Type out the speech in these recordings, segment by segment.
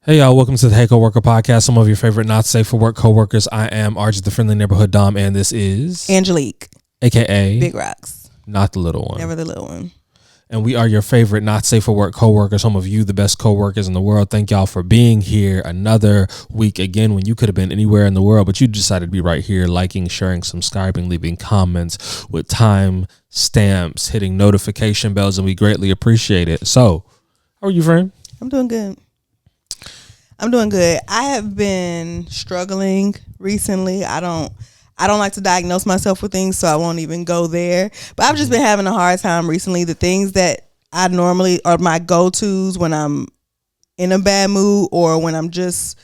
Hey y'all, welcome to the Hey Coworker Podcast. Some of your favorite not safe for work coworkers. I am RJ, the friendly neighborhood Dom, and this is Ladylike, aka Big Rocks, not the little one. never the little one. And we are your favorite not safe for work coworkers. Some of you, the best coworkers in the world. Thank y'all for being here another week again when you could have been anywhere in the world, but you decided to be right here, liking, sharing, subscribing, leaving comments with time stamps, hitting notification bells, and we greatly appreciate it. So, how are you, friend? I'm doing good. I have been struggling recently. I don't like to diagnose myself with things, so I won't even go there. But I've just been having a hard time recently. The things that I normally are my go-tos when I'm in a bad mood or when I'm just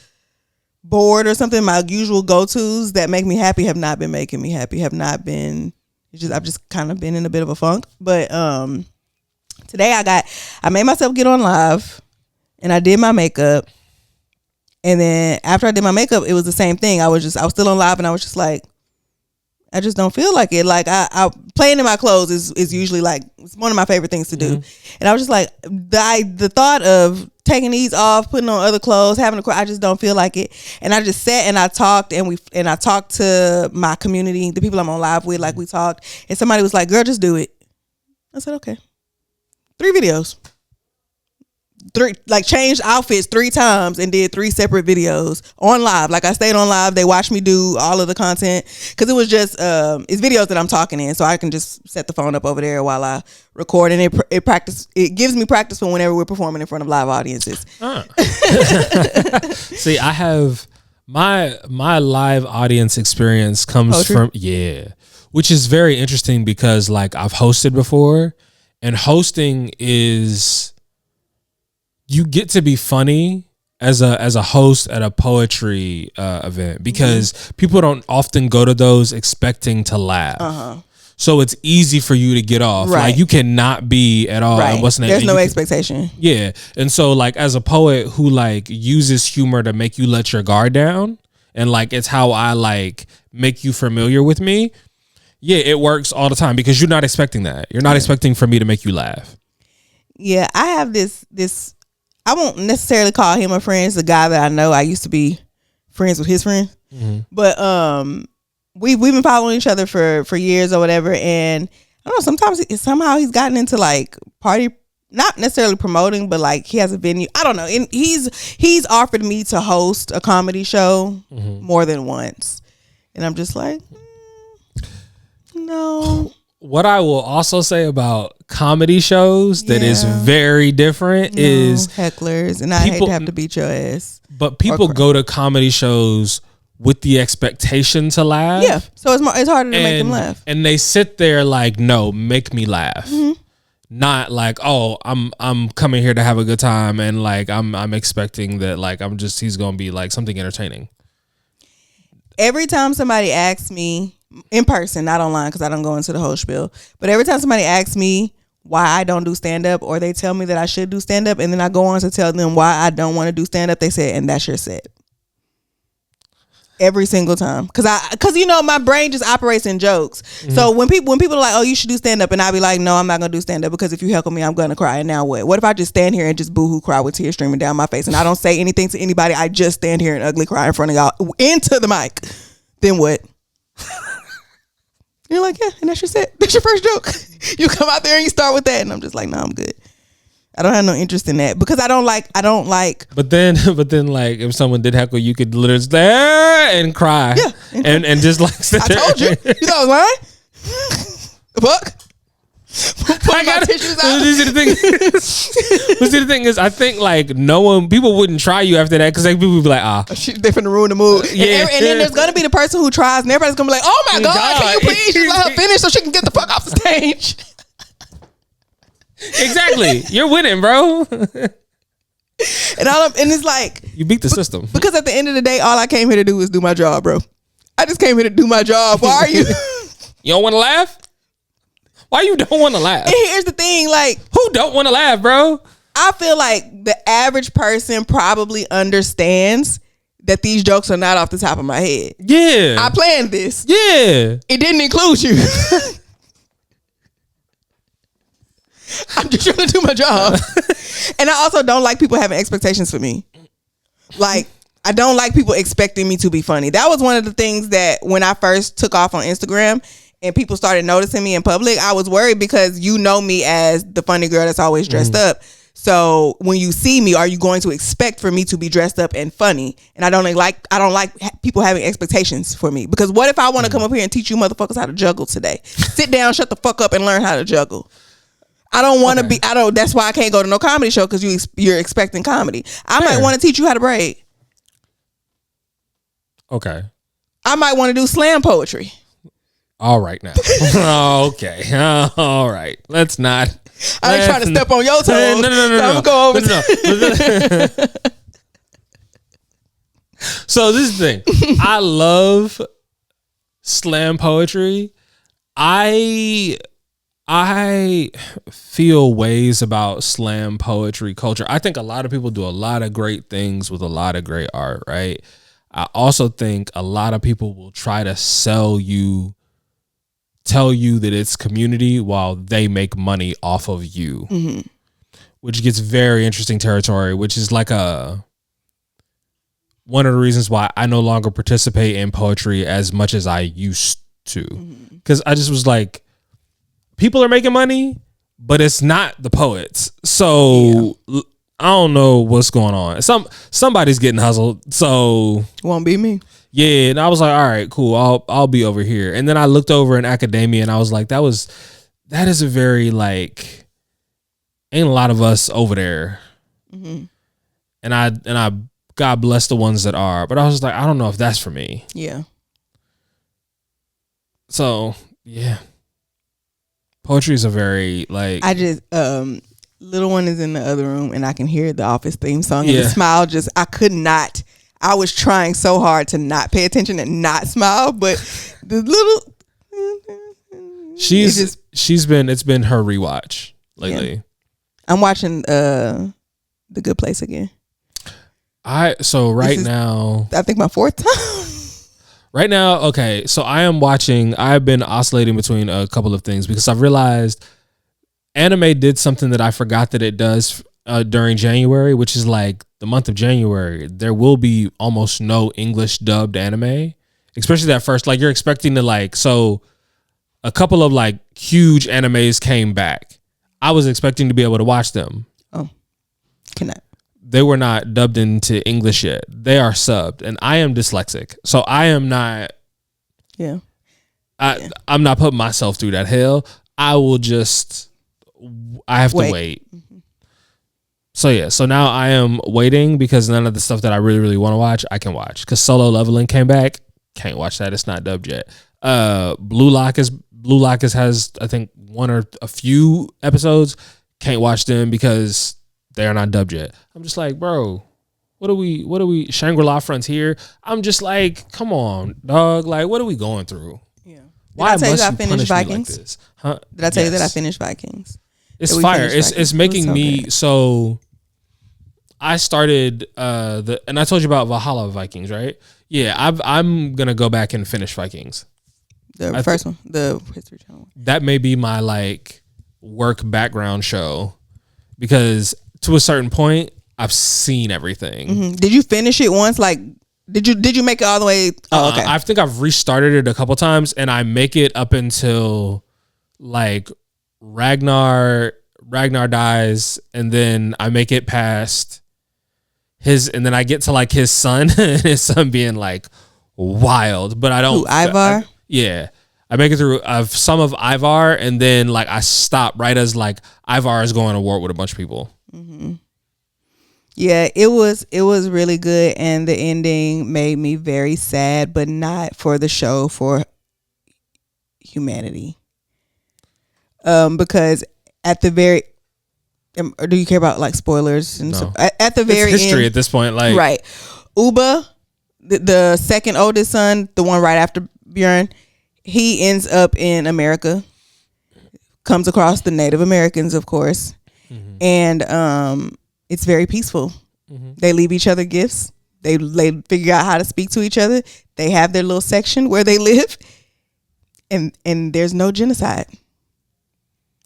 bored or something, my usual go-tos that make me happy have not been making me happy. I've just kind of been in a bit of a funk. But today I made myself get on live and I did my makeup. And then after I did my makeup, it was the same thing. I was still on live and I was just like, I just don't feel like it. Like I playing in my clothes is usually like, it's one of my favorite things to do. Mm-hmm. And I was just like, the thought of taking these off, putting on other clothes, I just don't feel like it. And I just sat and I talked and I talked to my community, the people I'm on live with, like we talked. And somebody was like, girl, just do it. I said, okay. 3 videos. Changed outfits 3 times and did 3 separate videos on live. Like I stayed on live. They watched me do all of the content because it was just it's videos that I'm talking in, so I can just set the phone up over there while I record, and it gives me practice for whenever we're performing in front of live audiences. See, I have my live audience experience comes from which is very interesting because like I've hosted before, and hosting is, you get to be funny as a host at a poetry event because people don't often go to those expecting to laugh. Uh-huh. So it's easy for you to get off. Right. Like you cannot be at all. Right. There's no expectation. Yeah. And so like as a poet who like uses humor to make you let your guard down, and like it's how I like make you familiar with me. Yeah, it works all the time because you're not expecting that. You're not expecting for me to make you laugh. Yeah, I have this I won't necessarily call him a friend. It's a guy that I know. I used to be friends with his friend. Mm-hmm. But we've been following each other for years or whatever. And I don't know, somehow he's gotten into like party, not necessarily promoting, but like he has a venue. I don't know. And he's offered me to host a comedy show more than once. And I'm just like, no. What I will also say about comedy shows that is very different is hecklers, and I hate to have to beat your ass. But people go to comedy shows with the expectation to laugh. Yeah, so it's harder to make them laugh. And they sit there like, no, make me laugh. Mm-hmm. Not like, oh, I'm coming here to have a good time, and like I'm expecting that like he's gonna be like something entertaining. Every time somebody asks me in person, not online because I don't go into the whole spiel, but every time somebody asks me why I don't do stand-up, or they tell me that I should do stand-up, and then I go on to tell them why I don't want to do stand-up, they say, and that's your set. Every single time. Because you know, my brain just operates in jokes. Mm-hmm. So when people are like, oh, you should do stand-up, and I be like, no, I'm not going to do stand-up because if you heckle me, I'm going to cry. And now what? What if I just stand here and just boo-hoo cry with tears streaming down my face, and I don't say anything to anybody? I just stand here and ugly cry in front of y'all into the mic. Then what? You're like, yeah, and that's your set. That's your first joke. You come out there and you start with that, and I'm just like, no, I'm good. I don't have no interest in that because I don't like. But then, like, if someone did heckle, you could literally stare and cry, and just like sit there. I told you. You thought I was lying? The fuck. I got tissues out. The thing is, I think like people wouldn't try you after that because like people would be like, they finna ruin the mood. Yeah. And then there's gonna be the person who tries, and everybody's gonna be like, oh my god, can you please just let her finish so she can get the fuck off the stage? Exactly, you're winning, bro. And it's like you beat the system because at the end of the day, all I came here to do is do my job, bro. I just came here to do my job. Why are you? You don't want to laugh? Why you don't want to laugh? And here's the thing, like, who don't want to laugh, bro? I feel like the average person probably understands that these jokes are not off the top of my head. Yeah. I planned this. Yeah. It didn't include you. I'm just trying to do my job. And I also don't like people having expectations for me. Like, I don't like people expecting me to be funny. That was one of the things that when I first took off on Instagram and people started noticing me in public, I was worried because you know me as the funny girl that's always dressed up. So when you see me, are you going to expect for me to be dressed up and funny? And I don't like people having expectations for me, because what if I want to come up here and teach you motherfuckers how to juggle today? Sit down, shut the fuck up, and learn how to juggle. I don't want to be. That's why I can't go to no comedy show, because you're expecting comedy. I might want to teach you how to braid. Okay. I might want to do slam poetry. All right now. Okay. All right. Let's not. I ain't trying to step on your toes. No. I'm going over. So this is the thing. I love slam poetry. I feel ways about slam poetry culture. I think a lot of people do a lot of great things with a lot of great art, right? I also think a lot of people will try to tell you that it's community while they make money off of you, which gets very interesting territory, which is like one of the reasons why I no longer participate in poetry as much as I used to. Because I just was like, people are making money, but it's not the poets. So I don't know what's going on. Somebody's getting hustled, so won't be me. Yeah, and I was like, all right, cool. I'll be over here. And then I looked over in academia, and I was like, that is a very like, ain't a lot of us over there. And I God bless the ones that are, but I was like, I don't know if that's for me. Yeah. So yeah, poetry is a very like. I just little one is in the other room and I can hear the Office theme song, and the smile I could not. I was trying so hard to not pay attention and not smile, but the little it's been her rewatch lately. Yeah. I'm watching The Good Place again. Right now I think my fourth time. Right now, okay, so I've been oscillating between a couple of things, because I've realized anime did something that I forgot that it does during January, which is like the month of January. There will be almost no English dubbed anime, especially that first. Like, you're expecting to like, so a couple of like huge animes came back. I was expecting to be able to watch them. Oh, cannot. They were not dubbed into English yet. They are subbed, and I am dyslexic, so I am not. Yeah. I'm not putting myself through that hell. I have to wait. So yeah, so now I am waiting, because none of the stuff that I really, really want to watch, I can watch. Because Solo Leveling came back, can't watch that. It's not dubbed yet. Blue Lock has I think one or a few episodes, can't watch them because they are not dubbed yet. I'm just like, bro, what are we Shangri-La Frontier? I'm just like, come on, dog. Like, what are we going through? Yeah. Why I tell must you you punish me like this? Huh? Did I tell you that I finished Vikings? It's fire. It's making me so. I started and I told you about Valhalla Vikings, right? Yeah, I'm gonna go back and finish Vikings. The first one, the History Channel. That may be my like work background show, because to a certain point I've seen everything. Did you finish it once? Like, did you make it all the way? Oh, okay. I think I've restarted it a couple times, and I make it up until like Ragnar dies, and then I make it past and then I get to like his son, and his son being like wild, but I don't. Who, Ivar? I make it through some of Ivar, and then like I stop right as like Ivar is going to war with a bunch of people. Yeah, it was really good, and the ending made me very sad, but not for the show, for humanity. Because at the very, or do you care about like spoilers and stuff? At the very it's history end, at this point, like right, Uba, the second oldest son, the one right after Bjorn, he ends up in America, comes across the Native Americans, of course, and it's very peaceful. They leave each other gifts. They figure out how to speak to each other. They have their little section where they live, and there's no genocide.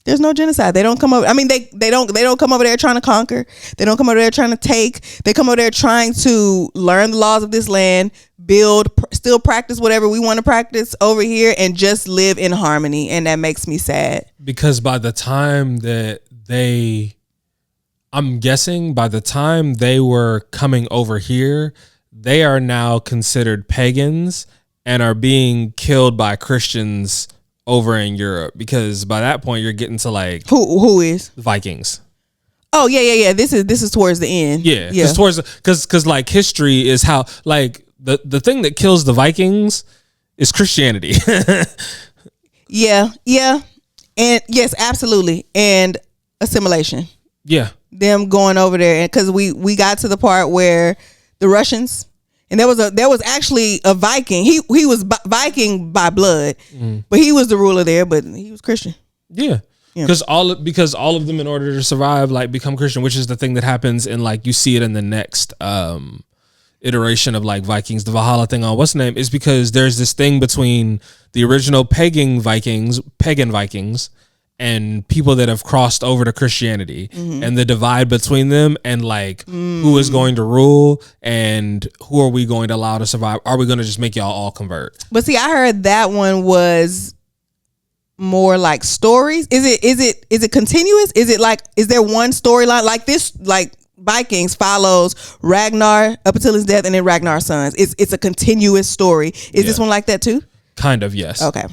There's no genocide. They don't come over. I mean, they don't come over there trying to conquer. They don't come over there trying to take. They come over there trying to learn the laws of this land, build, still practice whatever we want to practice over here, and just live in harmony. And that makes me sad. Because by the time that I'm guessing by the time they were coming over here, they are now considered pagans and are being killed by Christians over in Europe, because by that point you're getting to like who is Vikings. Oh yeah. This is towards the end. Yeah. Because like history is how like the thing that kills the Vikings is Christianity. Yeah, and yes, absolutely, and assimilation. Yeah, them going over there, and because we got to the part where the Russians. And there was actually a Viking. He was Viking by blood, but he was the ruler there. But he was Christian. Yeah, because all of them, in order to survive, like become Christian, which is the thing that happens in like you see it in the next iteration of like Vikings, the Valhalla thing on what's the name, is because there's this thing between the original pagan Vikings, and people that have crossed over to Christianity, and the divide between them, and like who is going to rule and who are we going to allow to survive? Are we going to just make y'all all convert? But see, I heard that one was more like stories. Is it continuous? Is it like, is there one storyline like this? Like Vikings follows Ragnar up until his death, and then Ragnar's sons. It's a continuous story. Is this one like that too? Kind of, yes. Okay.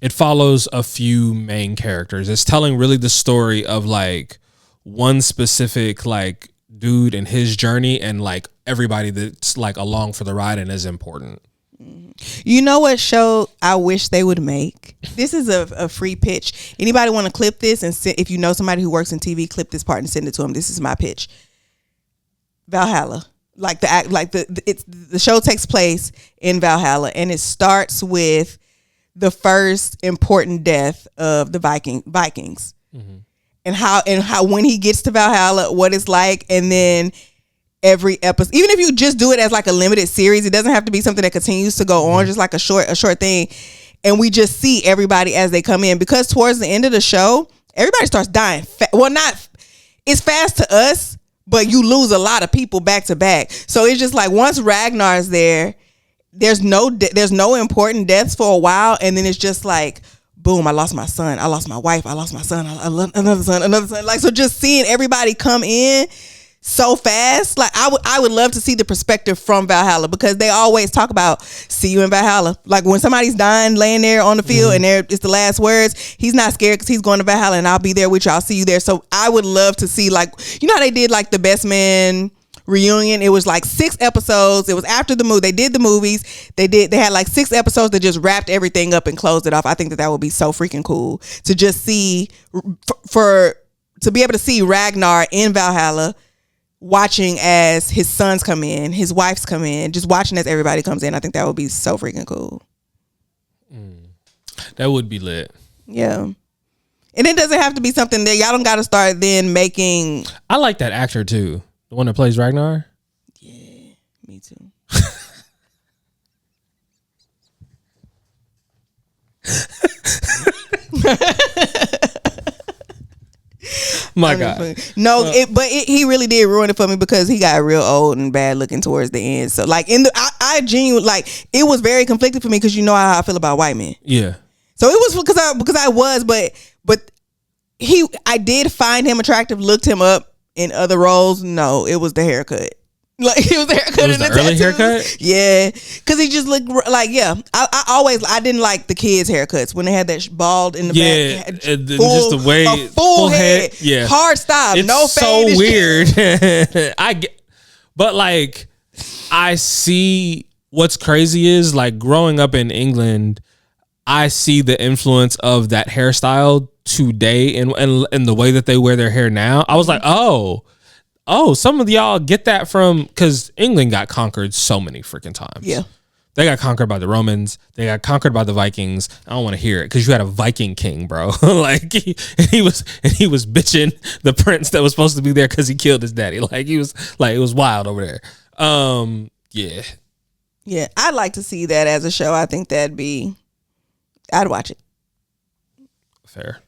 It follows a few main characters. It's telling really the story of like one specific like dude and his journey, and like everybody that's like along for the ride and is important. You know what show I wish they would make? This is a free pitch. Anybody want to clip this and if you know somebody who works in TV, clip this part and send it to them. This is my pitch. Valhalla. Like the show takes place in Valhalla, and it starts with the first important death of the Vikings, and how when he gets to Valhalla, what it's like, and then every episode, even if you just do it as like a limited series, it doesn't have to be something that continues to go on, just like a short thing, and we just see everybody as they come in, because towards the end of the show, everybody starts dying. It's fast to us, but you lose a lot of people back to back. So it's just like once Ragnar's there, there's no important deaths for a while, and then it's just like, boom, I lost my son, I lost my wife, I lost my son, I love another son. Like, so just seeing everybody come in so fast, like I would love to see the perspective from Valhalla, because they always talk about see you in Valhalla. Like when somebody's dying, laying there on the field, and it's the last words, he's not scared because he's going to Valhalla, and I'll be there with you. I'll see you there. So I would love to see, like, you know how they did like the Best Man reunion. It was like 6 episodes. It was after the movie. They did the movies. They had like 6 episodes that just wrapped everything up and closed it off. I think that would be so freaking cool to just see, to be able to see Ragnar in Valhalla, watching as his sons come in, his wife's come in, just watching as everybody comes in. I think that would be so freaking cool. That would be lit. Yeah. And it doesn't have to be something that y'all don't got to start then making. I like that actor too. The one that plays Ragnar? Yeah, me too. My God. No, he really did ruin it for me, because he got real old and bad looking towards the end. So like I genuinely, like, it was very conflicted for me, because you know how I feel about white men. Yeah. So it was because I was, but I did find him attractive, looked him up in other roles. No, it was the haircut. Like, it was the haircut. It was the early haircut? Yeah, because he just looked like, yeah. I didn't like the kids' haircuts when they had that bald in the back. Just the way a full head. Yeah, hard stop. It's no so fade. Weird. But like, I see what's crazy is like growing up in England, I see the influence of that hairstyle today and the way that they wear their hair now. I was like, oh, some of y'all get that from, because England got conquered so many freaking times. Yeah. They got conquered by the Romans. They got conquered by the Vikings. I don't want to hear it, because you had a Viking king, bro. Like he was bitching the prince that was supposed to be there because he killed his daddy. Like he was like, it was wild over there. Yeah. Yeah, I'd like to see that as a show. I think I'd watch it. Fair.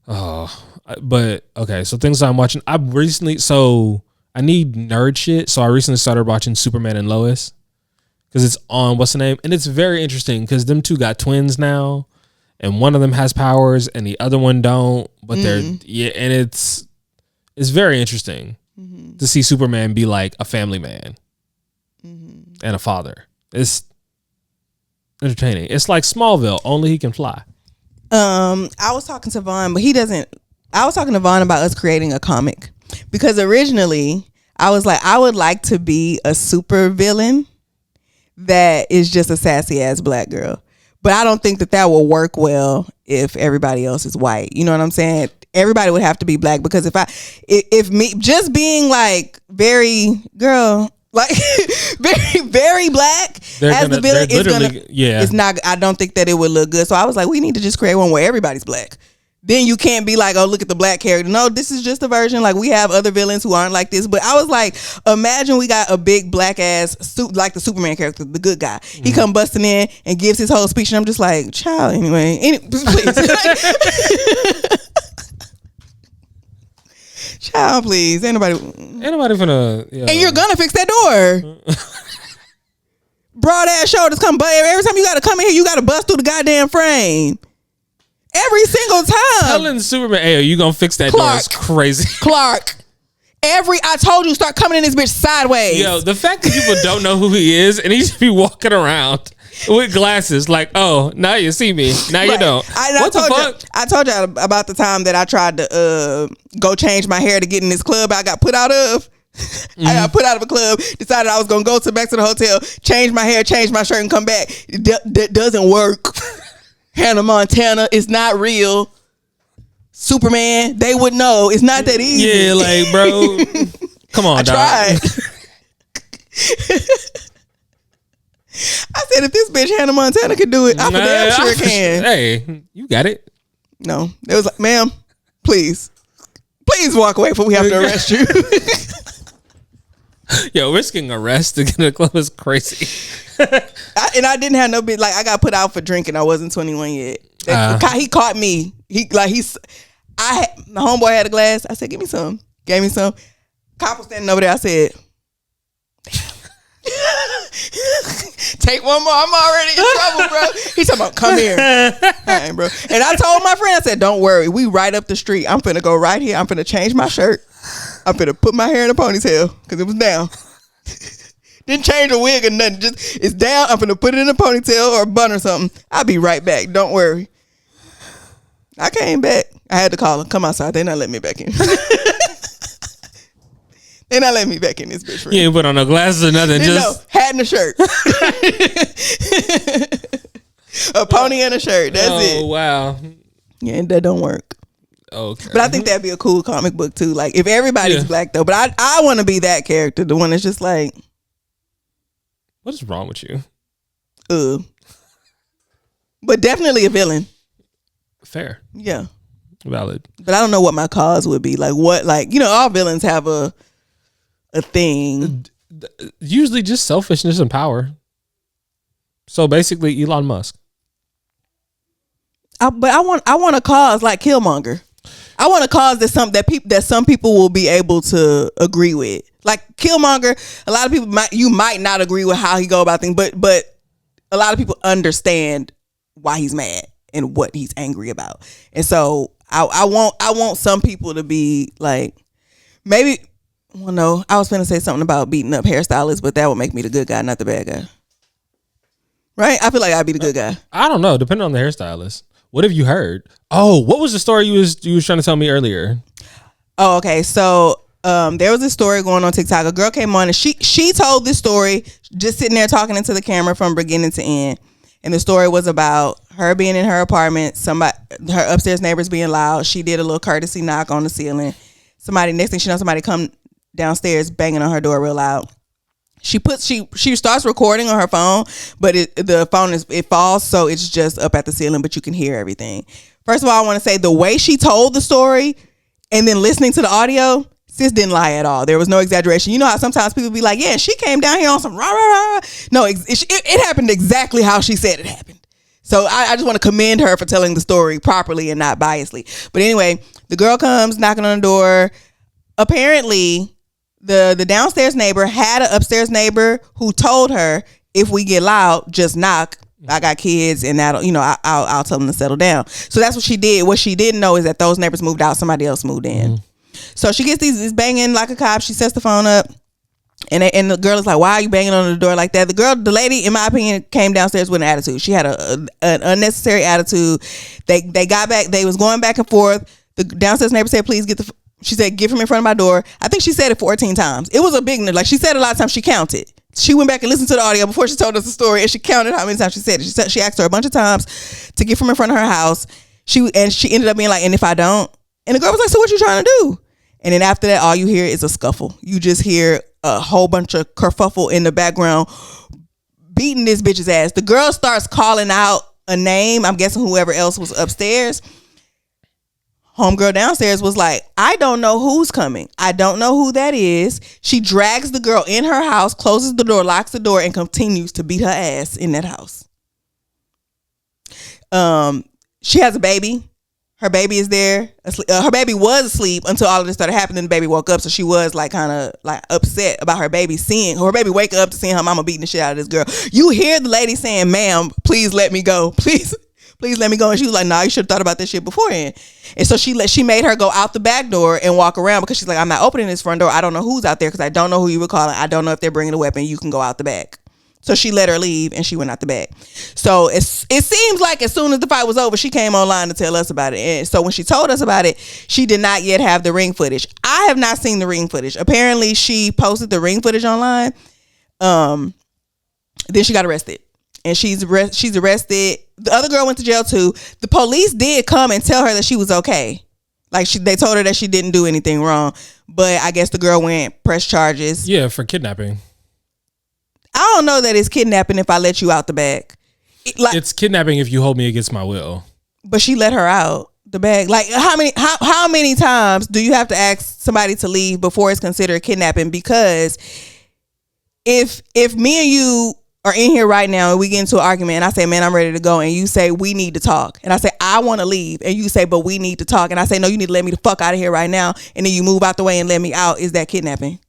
But okay, so things I'm watching. I need nerd shit. So I recently started watching Superman and Lois because it's on what's the name, and it's very interesting because them two got twins now, and one of them has powers and the other one don't. But and it's very interesting to see Superman be like a family man and a father. It's entertaining. It's like Smallville, only he can fly. I was talking to Vaughn, but he doesn't. I was talking to Vaughn about us creating a comic because originally I was like, I would like to be a super villain that is just a sassy ass black girl, but I don't think that will work well if everybody else is white. You know what I'm saying? Everybody would have to be black because if me just being like very girl. Like very, very black the villain it's not. I don't think that it would look good. So I was like, we need to just create one where everybody's black. Then you can't be like, oh, look at the black character. No, this is just a version. Like we have other villains who aren't like this. But I was like, imagine we got a big black ass suit like the Superman character, the good guy. He come busting in and gives his whole speech, and I'm just like, child. Anyway, please. Child, please. Ain't nobody finna. And you're gonna fix that door. Broad ass shoulders come, but every time you gotta come in here, you gotta bust through the goddamn frame. Every single time. Telling Superman, hey, are you gonna fix that door? Is crazy. Clark. I told you start coming in this bitch sideways. Yo, the fact that people don't know who he is and he just be walking around with glasses like, oh, now you see me. Now you don't. What the fuck? I told you about the time that I tried to go change my hair to get in this club I got put out of. I got put out of a club, decided I was going to go back to the hotel, change my hair, change my shirt, and come back. That doesn't work. Hannah Montana is not real. Superman, they would know. It's not that easy. Yeah, like, bro. Come on, dog. I tried. I said, if this bitch Hannah Montana can do it, I for damn sure can. Hey, you got it. No, it was like, ma'am, please walk away before we have to arrest you. Yo, risking arrest to get in a club is crazy. I didn't have no bit. Like I got put out for drinking. I wasn't 21 yet. He caught me. My homeboy had a glass. I said, give me some. Gave me some. Cop was standing over there. I said, take one more. I'm already in trouble, bro. He talking about, come here. All right, bro. And I told my friend, I said, don't worry. We right up the street. I'm finna go right here. I'm finna change my shirt. I'm finna put my hair in a ponytail because it was down. Didn't change a wig or nothing. Just it's down. I'm finna put it in a ponytail or a bun or something. I'll be right back. Don't worry. I came back. I had to call them. Come outside. They not letting me back in. They not letting me back in this bitch room. You ain't put on no glasses or nothing. No, hat and a shirt. A pony and a shirt. That's it. Oh, wow. Yeah, that don't work. Okay. But I think that'd be a cool comic book too. Like if everybody's black though. But I want to be that character. The one that's just like, what is wrong with you? But definitely a villain. Fair. Yeah. Valid. But I don't know what my cause would be. Like what? Like all villains have a thing. Usually just selfishness and power. So basically, Elon Musk. But I want a cause like Killmonger. I want a cause that some people will be able to agree with. Like Killmonger, a lot of people might not agree with how he go about things, but a lot of people understand why he's mad and what he's angry about. And so I want some people to be like, maybe, well, no, I was going to say something about beating up hairstylists, but that would make me the good guy, not the bad guy. Right? I feel like I'd be the good guy. I don't know. Depending on the hairstylist. What have you heard? Oh, what was the story you was trying to tell me earlier? Oh, okay. So there was a story going on TikTok. A girl came on and she told this story just sitting there talking into the camera from beginning to end. And the story was about her being in her apartment, her upstairs neighbors being loud. She did a little courtesy knock on the ceiling. Next thing she knows, somebody come downstairs banging on her door real loud. She starts recording on her phone, but the phone falls, so it's just up at the ceiling, but you can hear everything. First of all, I want to say the way she told the story and then listening to the audio, sis didn't lie at all. There was no exaggeration. You know how sometimes people be like, yeah, she came down here on some rah, rah, rah. No, it happened exactly how she said it happened. So I just want to commend her for telling the story properly and not biasly. But anyway, the girl comes knocking on the door. Apparently, the downstairs neighbor had an upstairs neighbor who told her, if we get loud, just knock. I got kids, and that'll, I'll tell them to settle down. So that's what she did. What she didn't know is that those neighbors moved out. Somebody else moved in. So she gets these banging like a cop. She sets the phone up. And the girl is like, why are you banging on the door like that? The lady, in my opinion, came downstairs with an attitude. She had an unnecessary attitude. They got back. They was going back and forth. The downstairs neighbor said, please she said, get from in front of my door. I think she said it 14 times. It was a big, like she said it a lot of times. She counted. She went back and listened to the audio before she told us the story, and she counted how many times she said it. She asked her a bunch of times to get from in front of her house. She ended up being like, and if I don't? And the girl was like, so what you trying to do? And then after that, all you hear is a scuffle. You just hear a whole bunch of kerfuffle in the background, beating this bitch's ass. The girl starts calling out a name. I'm guessing whoever else was upstairs. Homegirl downstairs was like, I don't know who's coming. I don't know who that is. She drags the girl in her house, closes the door, locks the door, and continues to beat her ass in that house. She has a baby. Her baby is there. Her baby was asleep until all of this started happening. The baby woke up, so she was like kind of like upset about her baby wake up to seeing her mama beating the shit out of this girl. You hear the lady saying, ma'am, please let me go. Please let me go. And she was like, nah, you should have thought about this shit beforehand. And so she made her go out the back door and walk around, because she's like, I'm not opening this front door. I don't know who's out there, because I don't know who you were calling. I don't know if they're bringing a weapon. You can go out the back. So she let her leave, and she went out the back. So it seems like as soon as the fight was over, she came online to tell us about it. And so when she told us about it, she did not yet have the ring footage. I have not seen the ring footage. Apparently, she posted the ring footage online. Then she got arrested. And she's arrested. The other girl went to jail too. The police did come and tell her that she was okay. Like they told her that she didn't do anything wrong. But I guess the girl went press charges. Yeah, for kidnapping. I don't know that it's kidnapping if I let you out the bag. It's kidnapping if you hold me against my will. But she let her out the bag. Like how many times do you have to ask somebody to leave before it's considered kidnapping? Because if me and you are in here right now and we get into an argument and I say, man, I'm ready to go, and you say, we need to talk, and I say, I want to leave, and you say, but we need to talk, and I say, no, you need to let me the fuck out of here right now, and then you move out the way and let me out, is that kidnapping?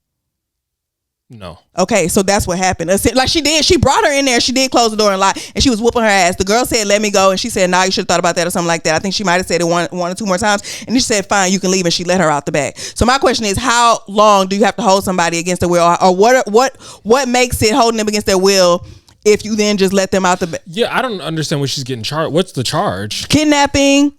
No. Okay, so that's what happened. Like she brought her in there. She did close the door and lock, and she was whooping her ass. The girl said, let me go, and she said, nah, you should have thought about that or something like that. I think she might have said it one or two more times, and she said, fine, you can leave, and she let her out the back. So my question is, how long do you have to hold somebody against their will, or what makes it holding them against their will if you then just let them out the back? Yeah, I don't understand what she's getting charged. What's the charge? Kidnapping.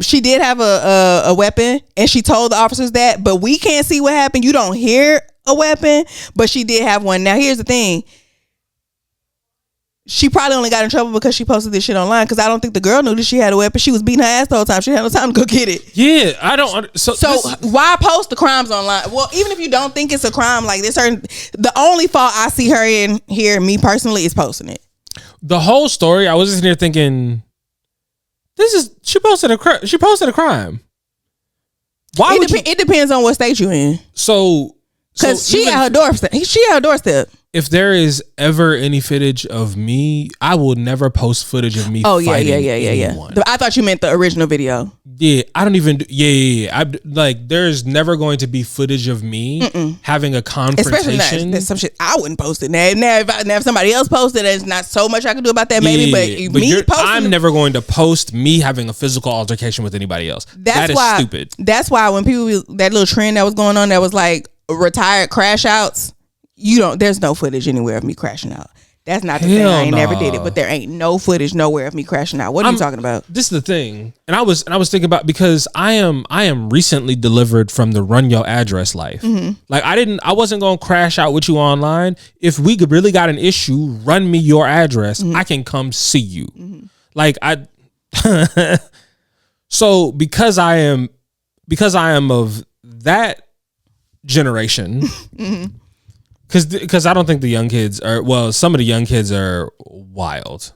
She did have a weapon, and she told the officers that, but we can't see what happened. You don't hear a weapon, but she did have one. Now here's the thing, she probably only got in trouble because she posted this shit online, because I don't think the girl knew that she had a weapon. She was beating her ass the whole time. She had no time to go get it. Yeah, I don't so why post the crimes online? Well, even if you don't think it's a crime, like this certain, the only fault I see her in here, me personally, is posting it. The whole story, I was just here thinking, she posted a crime. Why it depends on what state you're in. So because she at her doorstep. She at her doorstep. If there is ever any footage of me, I will never post footage of me. Oh yeah. I thought you meant the original video. Yeah, I don't even. Yeah. There's never going to be footage of me having a confrontation. Especially that's some shit I wouldn't post it. Now if somebody else posted it, there's not so much I can do about that. Maybe, but me posting, I'm never going to post me having a physical altercation with anybody else. That is stupid. That's why when people, that little trend that was going on, that was like retired crash outs. There's no footage anywhere of me crashing out. That's not the thing. I ain't never did it, but there ain't no footage nowhere of me crashing out. What are you talking about? This is the thing. And I was thinking about, because I am recently delivered from the run your address life. Mm-hmm. Like I wasn't going to crash out with you online. If we really got an issue, run me your address. Mm-hmm. I can come see you. Mm-hmm. Like so because I am of that generation, mm-hmm. Because I don't think the young kids are, well, some of the young kids are wild.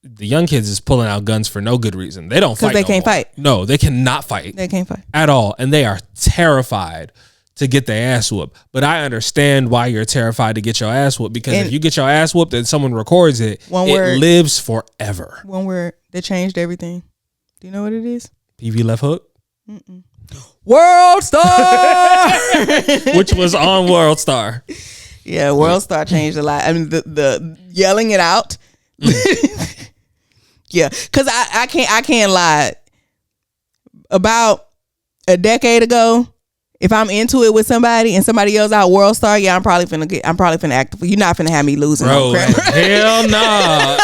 The young kids is pulling out guns for no good reason. They don't fight. Because they can't fight. No, they cannot fight. They can't fight at all. And they are terrified to get their ass whooped. But I understand why you're terrified to get your ass whooped, because if you get your ass whooped and someone records it, it lives forever. One word that changed everything. Do you know what it is? PV left hook? World Star! Which was on World Star. Yeah, World Star changed a lot. I mean, the yelling it out. Yeah, because I can't lie. About a decade ago, if I'm into it with somebody and somebody yells out World Star, yeah, I'm probably finna act. You're not finna have me losing. Bro, hell no.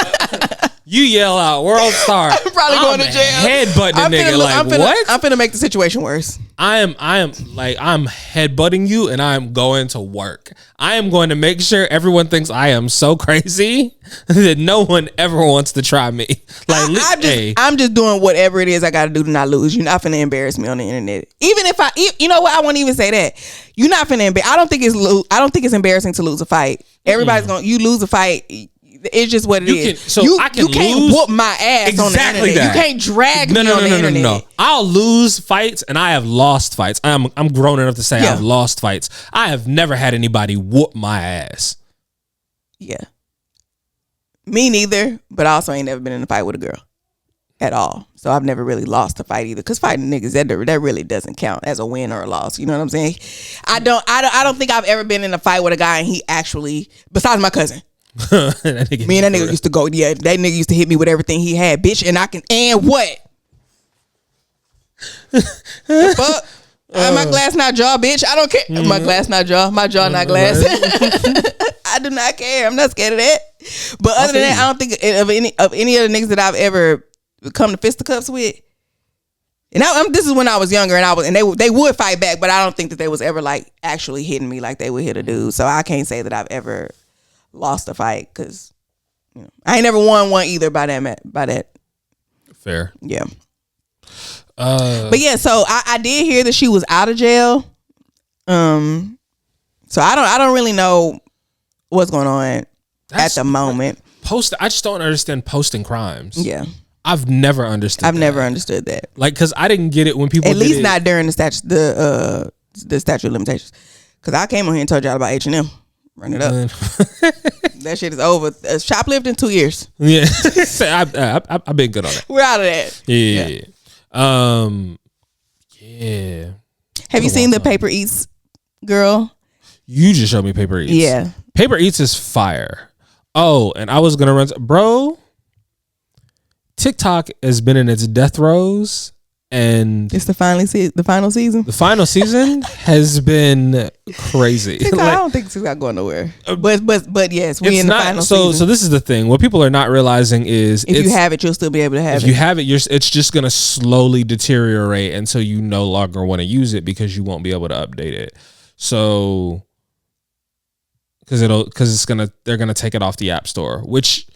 You yell out World Star, I'm probably going to jail. Headbutting a nigga what? I'm finna make the situation worse. I am headbutting you, and I am going to work. I am going to make sure everyone thinks I am so crazy that no one ever wants to try me. I'm just doing whatever it is I got to do to not lose. You're not finna embarrass me on the internet. Even if you know what, I won't even say that. You're not finna embarrass. I don't think it's embarrassing to lose a fight. Everybody's you lose a fight. It's just what it is. You can't whoop my ass on the internet. You can't drag me on the internet. No. I'll lose fights, and I have lost fights. I'm grown enough to say I've lost fights. I have never had anybody whoop my ass. Yeah. Me neither, but I also ain't never been in a fight with a girl at all. So I've never really lost a fight either. Because fighting niggas, that really doesn't count as a win or a loss. You know what I'm saying? I don't think I've ever been in a fight with a guy and he actually, besides my cousin. Me and that nigga used to go, that nigga used to hit me with everything he had, bitch, and what? The fuck? My glass not jaw, bitch. I don't care. My glass not jaw. My jaw not glass. I do not care. I'm not scared of that. But other than that, I don't think of any other niggas that I've ever come to fisticuffs with. And this is when I was younger, and they would fight back, but I don't think that they was ever like actually hitting me like they would hit a dude. So I can't say that I've ever lost a fight, because I ain't never won one either by that. Fair. Yeah. But yeah, so I did hear that she was out of jail. So I don't really know what's going on at the moment. I just don't understand posting crimes. Yeah. I've never understood that. Like, because I didn't get it when people at least not during the statute of limitations. Because I came on here and told y'all about H&M. Run it up. That shit is over. Shoplifting 2 years. Yeah. I've been good on that. We're out of that. Yeah. Yeah. Have you seen the Paper Eats girl? You just showed me Paper Eats. Yeah. Paper Eats is fire. Oh, and I was going to run. Bro, TikTok has been in its death throes. And it's the final season. The final season has been crazy. I don't think it's not going nowhere. But yes, we in the final season. So this is the thing. What people are not realizing is, if you have it, you'll still be able to have it. If you have it, it's just gonna slowly deteriorate until you no longer want to use it, because you won't be able to update it. So, because they're gonna take it off the App Store, which,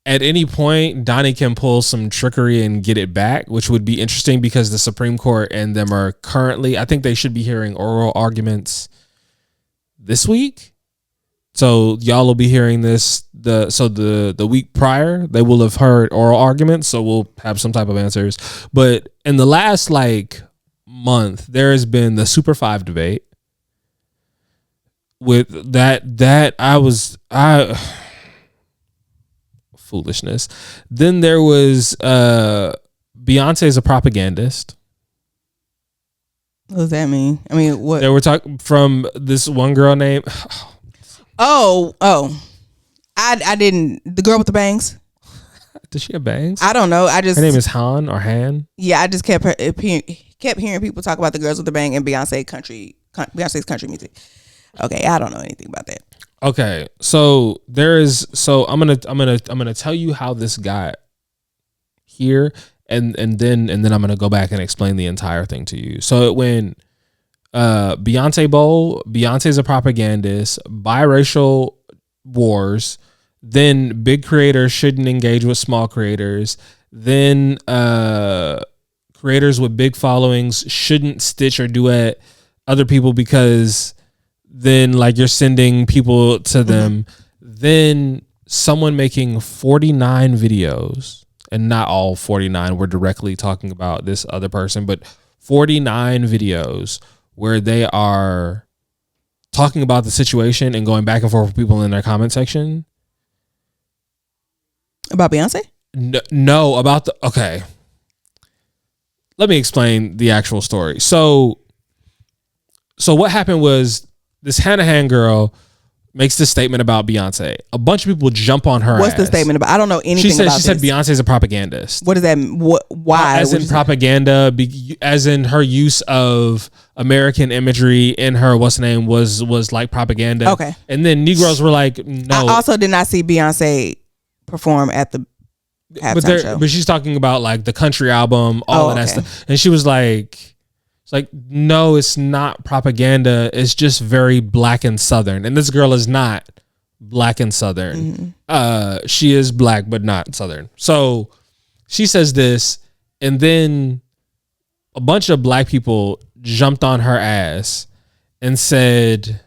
at any point, Donnie can pull some trickery and get it back, which would be interesting, because the Supreme Court and them are currently, I think they should be hearing oral arguments this week. So y'all will be hearing this. The week prior, they will have heard oral arguments. So we'll have some type of answers. But in the last month, there has been the Super 5 debate. With that foolishness. Then there was Beyonce's a propagandist. What does that mean? I mean, what? They were talking from this one girl named. Oh, I didn't. The girl with the bangs. Does she have bangs? I don't know. Her name is Han or Han. Yeah, I just kept hearing people talk about the girls with the bang and Beyonce's country music. Okay, I don't know anything about that. Okay, so I'm gonna tell you how this got here, and then I'm gonna go back and explain the entire thing to you. So when Beyonce's a propagandist, biracial wars, then big creators shouldn't engage with small creators, then creators with big followings shouldn't stitch or duet other people, because then you're sending people to them. Then someone making 49 videos, and not all 49 were directly talking about this other person, but 49 videos where they are talking about the situation and going back and forth with people in their comment section. About Beyonce? No, about the... Okay. Let me explain the actual story. So what happened was this Hanahan girl makes this statement about Beyonce. A bunch of people jump on her. What's the statement about? I don't know anything about this. She said Beyonce's a propagandist. What does that mean? Why? As in propaganda, as in her use of American imagery in her, what's the name, was like propaganda. Okay. And then Negroes were like, no. I also did not see Beyonce perform at the halftime show. But she's talking about like the country album, all of that stuff. And she was like... Like, no, it's not propaganda. It's just very black and Southern. And this girl is not black and Southern. Mm-hmm. She is black, but not Southern. So she says this, and then a bunch of black people jumped on her ass and said,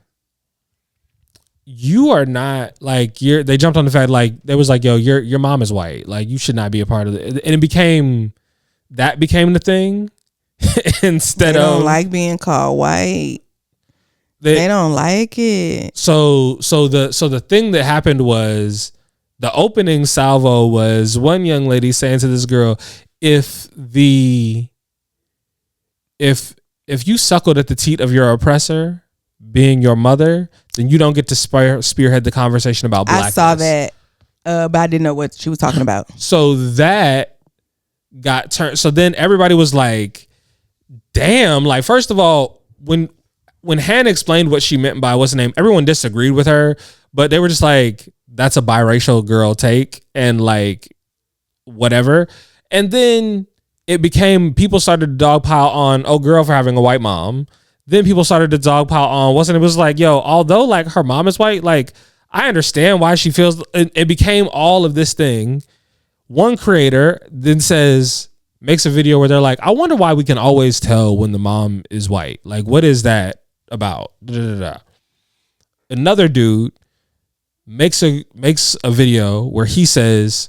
you are not like, they jumped on the fact, like, they was like, yo, your mom is white. Like, you should not be a part of it. And that became the thing. Instead they don't of like being called white. They don't like it. So the thing that happened was the opening salvo was one young lady saying to this girl, if you suckled at the teat of your oppressor, being your mother, then you don't get to spearhead the conversation about blackness. I saw that, but I didn't know what she was talking about. So that got turned. So then everybody was like, damn, like, first of all, when Hannah explained what she meant by what's the name, everyone disagreed with her, but they were just like, that's a biracial girl take, and like, whatever. And then it became, people started to dogpile on, oh, girl for having a white mom. Then people started to dogpile on, it was like, yo, although like her mom is white, like, I understand why she feels, it became all of this thing. One creator then makes a video where they're like, I wonder why we can always tell when the mom is white. Like, what is that about? Another dude makes a video where he says,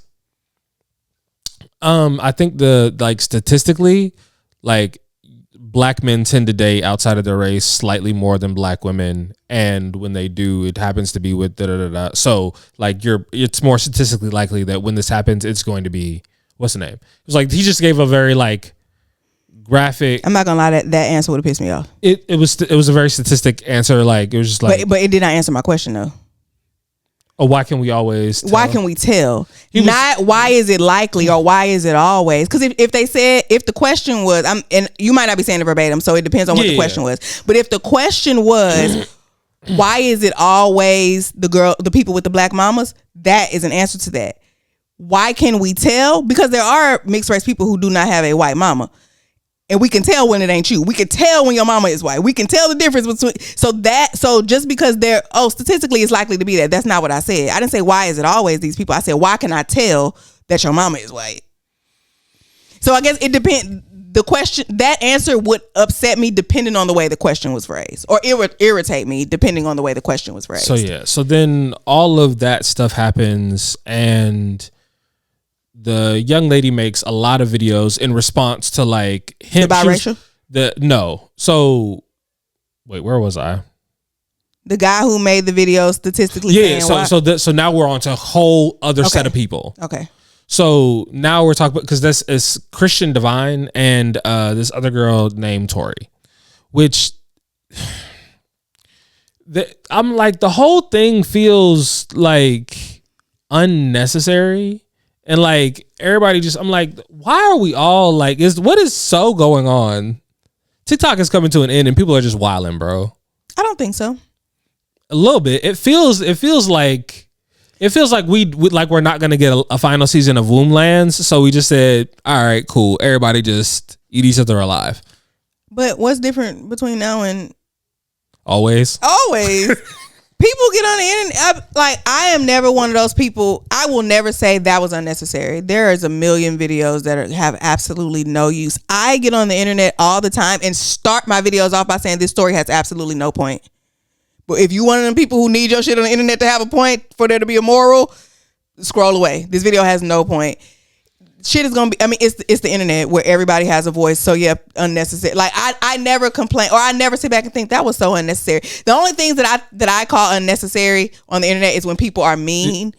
I think statistically, like, black men tend to date outside of their race slightly more than black women, and when they do, it happens to be with so like it's more statistically likely that when this happens, it's going to be, what's the name? It was like, he just gave a very like graphic. I'm not gonna lie, that answer would have pissed me off. It was a very statistic answer. Like, it was just like, but it did not answer my question though. Oh, why can we always tell? Why can we tell? Not why is it likely or why is it always? Because if they said, if the question was, and you might not be saying it verbatim, so it depends on what the question was. But if the question was, why is it always the people with the black mamas? That is an answer to that. Why can we tell? Because there are mixed race people who do not have a white mama. And we can tell when it ain't you. We can tell when your mama is white. We can tell the difference between. So just because statistically it's likely to be that. That's not what I said. I didn't say why is it always these people. I said, why can I tell that your mama is white? So I guess it depends. The question, that answer would upset me depending on the way the question was phrased, or it would irritate me depending on the way the question was phrased. So then all of that stuff happens, and the young lady makes a lot of videos in response to like him. The biracial? No. So wait, where was I? The guy who made the video statistically. Yeah. So now we're on to a whole other set of people. Okay. So now we're talking about, because this is Christian Divine and this other girl named Tori, which I'm like, the whole thing feels like unnecessary. And like, everybody just, I'm like, why are we all like, what is so going on? TikTok is coming to an end and people are just wilding, bro. I don't think so. A little bit. It feels like we're not going to get a final season of Womblands. So we just said, all right, cool. Everybody just eat each other alive. But what's different between now and always? People get on the internet. I am never one of those people. I will never say that was unnecessary. There is a million videos that have absolutely no use. I get on the internet all the time and start my videos off by saying this story has absolutely no point. But if you one of them people who need your shit on the internet to have a point, for there to be a moral, scroll away. This video has no point. shit is gonna be. I mean, it's the internet where everybody has a voice. So yeah, unnecessary. Like I never complain, or I never sit back and think that was so unnecessary. The only things that I call unnecessary on the internet is when people are mean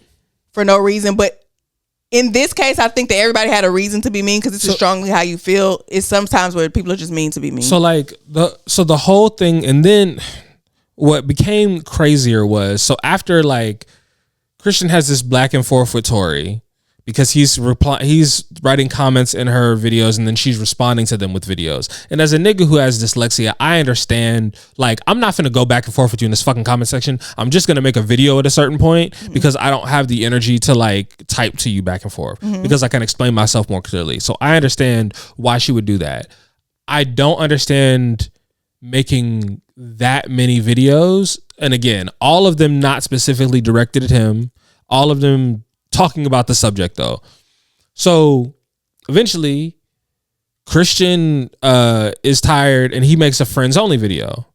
for no reason. But in this case, I think that everybody had a reason to be mean because it's strongly how you feel. It's sometimes where people are just mean to be mean. So like the whole thing, and then what became crazier was, so after like Christian has this back and forth with Tori because he's writing comments in her videos and then she's responding to them with videos. And as a nigga who has dyslexia, I understand, like, I'm not finna go back and forth with you in this fucking comment section. I'm just gonna make a video at a certain point because I don't have the energy to like type to you back and forth because I can explain myself more clearly. So I understand why she would do that. I don't understand making that many videos, and again, all of them not specifically directed at him, all of them talking about the subject though. So eventually Christian is tired and he makes a friends only video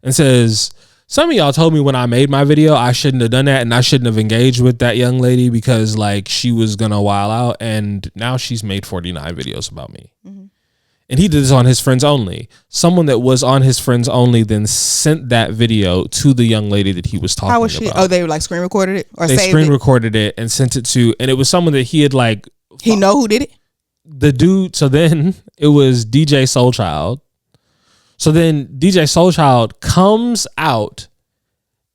and says, some of y'all told me when I made my video I shouldn't have done that and I shouldn't have engaged with that young lady because like she was gonna wild out, and now she's made 49 videos about me. And he did this on his friends only. Someone that was on his friends only then sent that video to the young lady that he was talking about. How was she? Oh, they like screen recorded it, or they screen recorded it and sent it to, and it was someone that he had like. He know who did it? The dude. So then it was DJ Soulchild. So then DJ Soulchild comes out,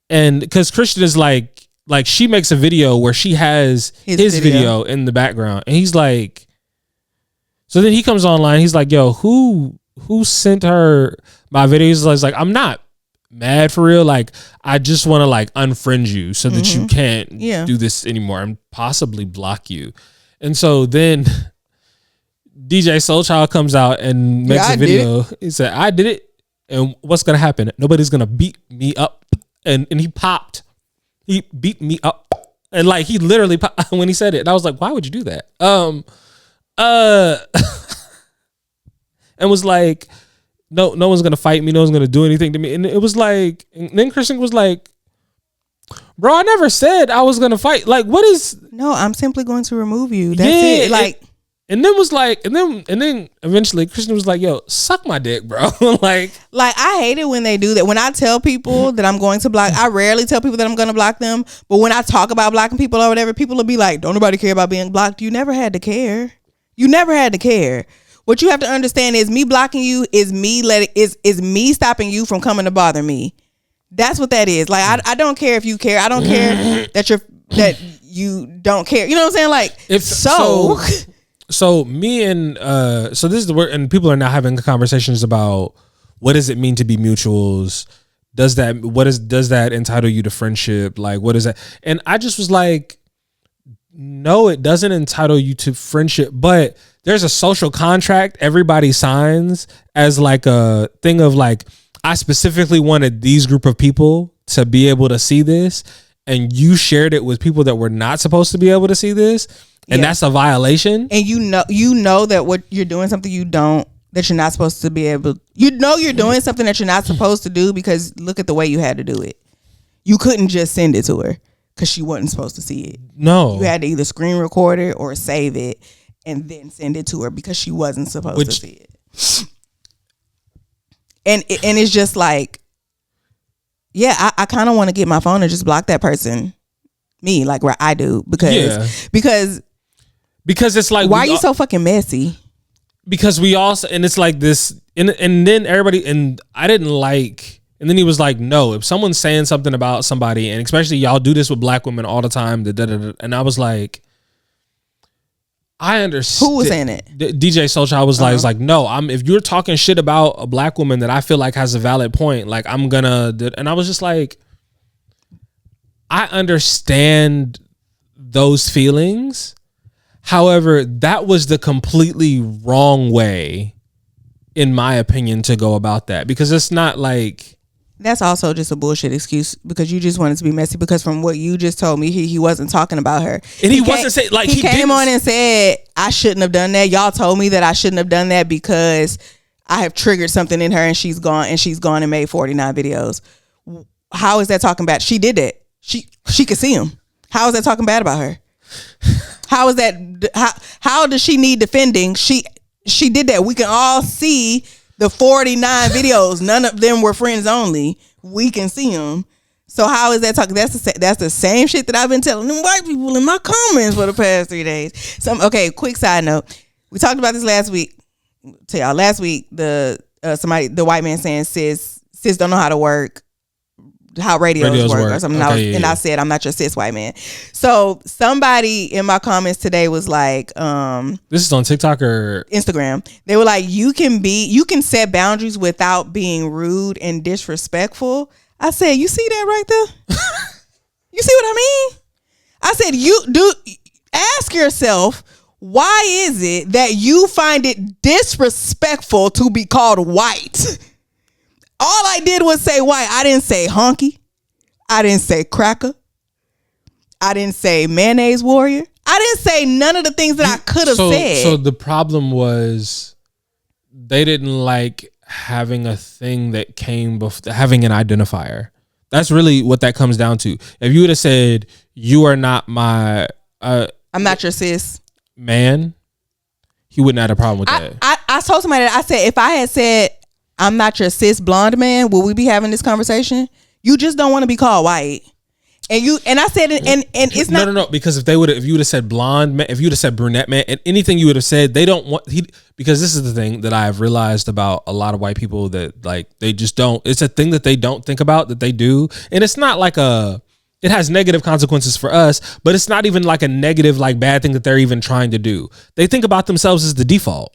and because Christian is like she makes a video where she has his video in the background, and he's like. So then he comes online. He's like, "Yo, who sent her my videos?" He's like, "I'm not mad for real. Like, I just want to like unfriend you so that you can't do this anymore and possibly block you." And so then DJ Soulchild comes out and makes a video. He said, "I did it, and what's gonna happen? Nobody's gonna beat me up." And he popped. He beat me up, and like he literally popped when he said it. And I was like, "Why would you do that?" And was like, no one's gonna fight me, no one's gonna do anything to me. And it was like, and then Christian was like, bro, I never said I was gonna fight. Like, what is? No, I'm simply going to remove you. That's it. Like, and then was like, and then eventually Christian was like, yo, suck my dick, bro. like I hate it when they do that. When I tell people that I'm going to block, I rarely tell people that I'm going to block them. But when I talk about blocking people or whatever, people will be like, don't nobody care about being blocked. You never had to care. You never had to care. What you have to understand is me blocking you is me me stopping you from coming to bother me. That's what that is. Like I don't care if you care. I don't care that you don't care. You know what I'm saying? Like so me and so this is the word, and people are now having conversations about what does it mean to be mutuals? Does that entitle you to friendship? Like what is that? And I just was like, no, it doesn't entitle you to friendship, but there's a social contract everybody signs as like a thing of like, I specifically wanted these group of people to be able to see this, and you shared it with people that were not supposed to be able to see this, and that's a violation. And you know that what you're doing something that you're not supposed to be able. You know you're doing something that you're not supposed to do because look at the way you had to do it. You couldn't just send it to her because she wasn't supposed to see it. No, you had to either screen record it or save it and then send it to her because she wasn't supposed to see it. And it's just like, yeah, I kind of want to get my phone and just block that person. Me, like where I do, because it's like, why are you so fucking messy? Because we also, and it's like this, and then everybody, and I didn't like, and then he was like, no, if someone's saying something about somebody, and especially y'all do this with black women all the time, and I was like, I understand. Who was saying it? DJ Soulchild was like, no, if you're talking shit about a black woman that I feel like has a valid point, like I'm gonna, and I was just like, I understand those feelings. However, that was the completely wrong way, in my opinion, to go about that, because it's not like. That's also just a bullshit excuse because you just wanted to be messy, because from what you just told me, he wasn't talking about her. And he wasn't saying, like, he came on and said, I shouldn't have done that. Y'all told me that I shouldn't have done that because I have triggered something in her and she's gone and made 49 videos. How is that talking bad? She did that. She could see him. How is that talking bad about her? How is that? How does she need defending? She did that. We can all see the 49 videos. None of them were friends only. We can see them. So how is that talking? That's the same shit that I've been telling them white people in my comments for the past 3 days. Okay, quick side note. We talked about this last week. Tell y'all, last week the white man saying cis don't know how to work, how radios work or something. Okay, I said, I'm not your cis white man. So somebody in my comments today was like, this is on TikTok or Instagram. They were like, you can set boundaries without being rude and disrespectful. I said, you see that right there? You see what I mean? I said, you do ask yourself, why is it that you find it disrespectful to be called white? All I did was say white. I didn't say honky. I didn't say cracker. I didn't say mayonnaise warrior. I didn't say none of the things that I could have said. So the problem was they didn't like having a thing that came before having an identifier. That's really what that comes down to. If you would have said, you are not my I'm not your cis man, he wouldn't have had a problem with that. I told somebody that, I said, if I had said I'm not your cis blonde man, will we be having this conversation? You just don't want to be called white. And I said, and it's not. No, because if you would have said blonde man, if you would have said brunette man, and anything you would have said, they don't want, because this is the thing that I've realized about a lot of white people, that like, they just don't, it's a thing that they don't think about that they do. And it's not like it has negative consequences for us, but it's not even like a negative, like bad thing that they're even trying to do. They think about themselves as the default.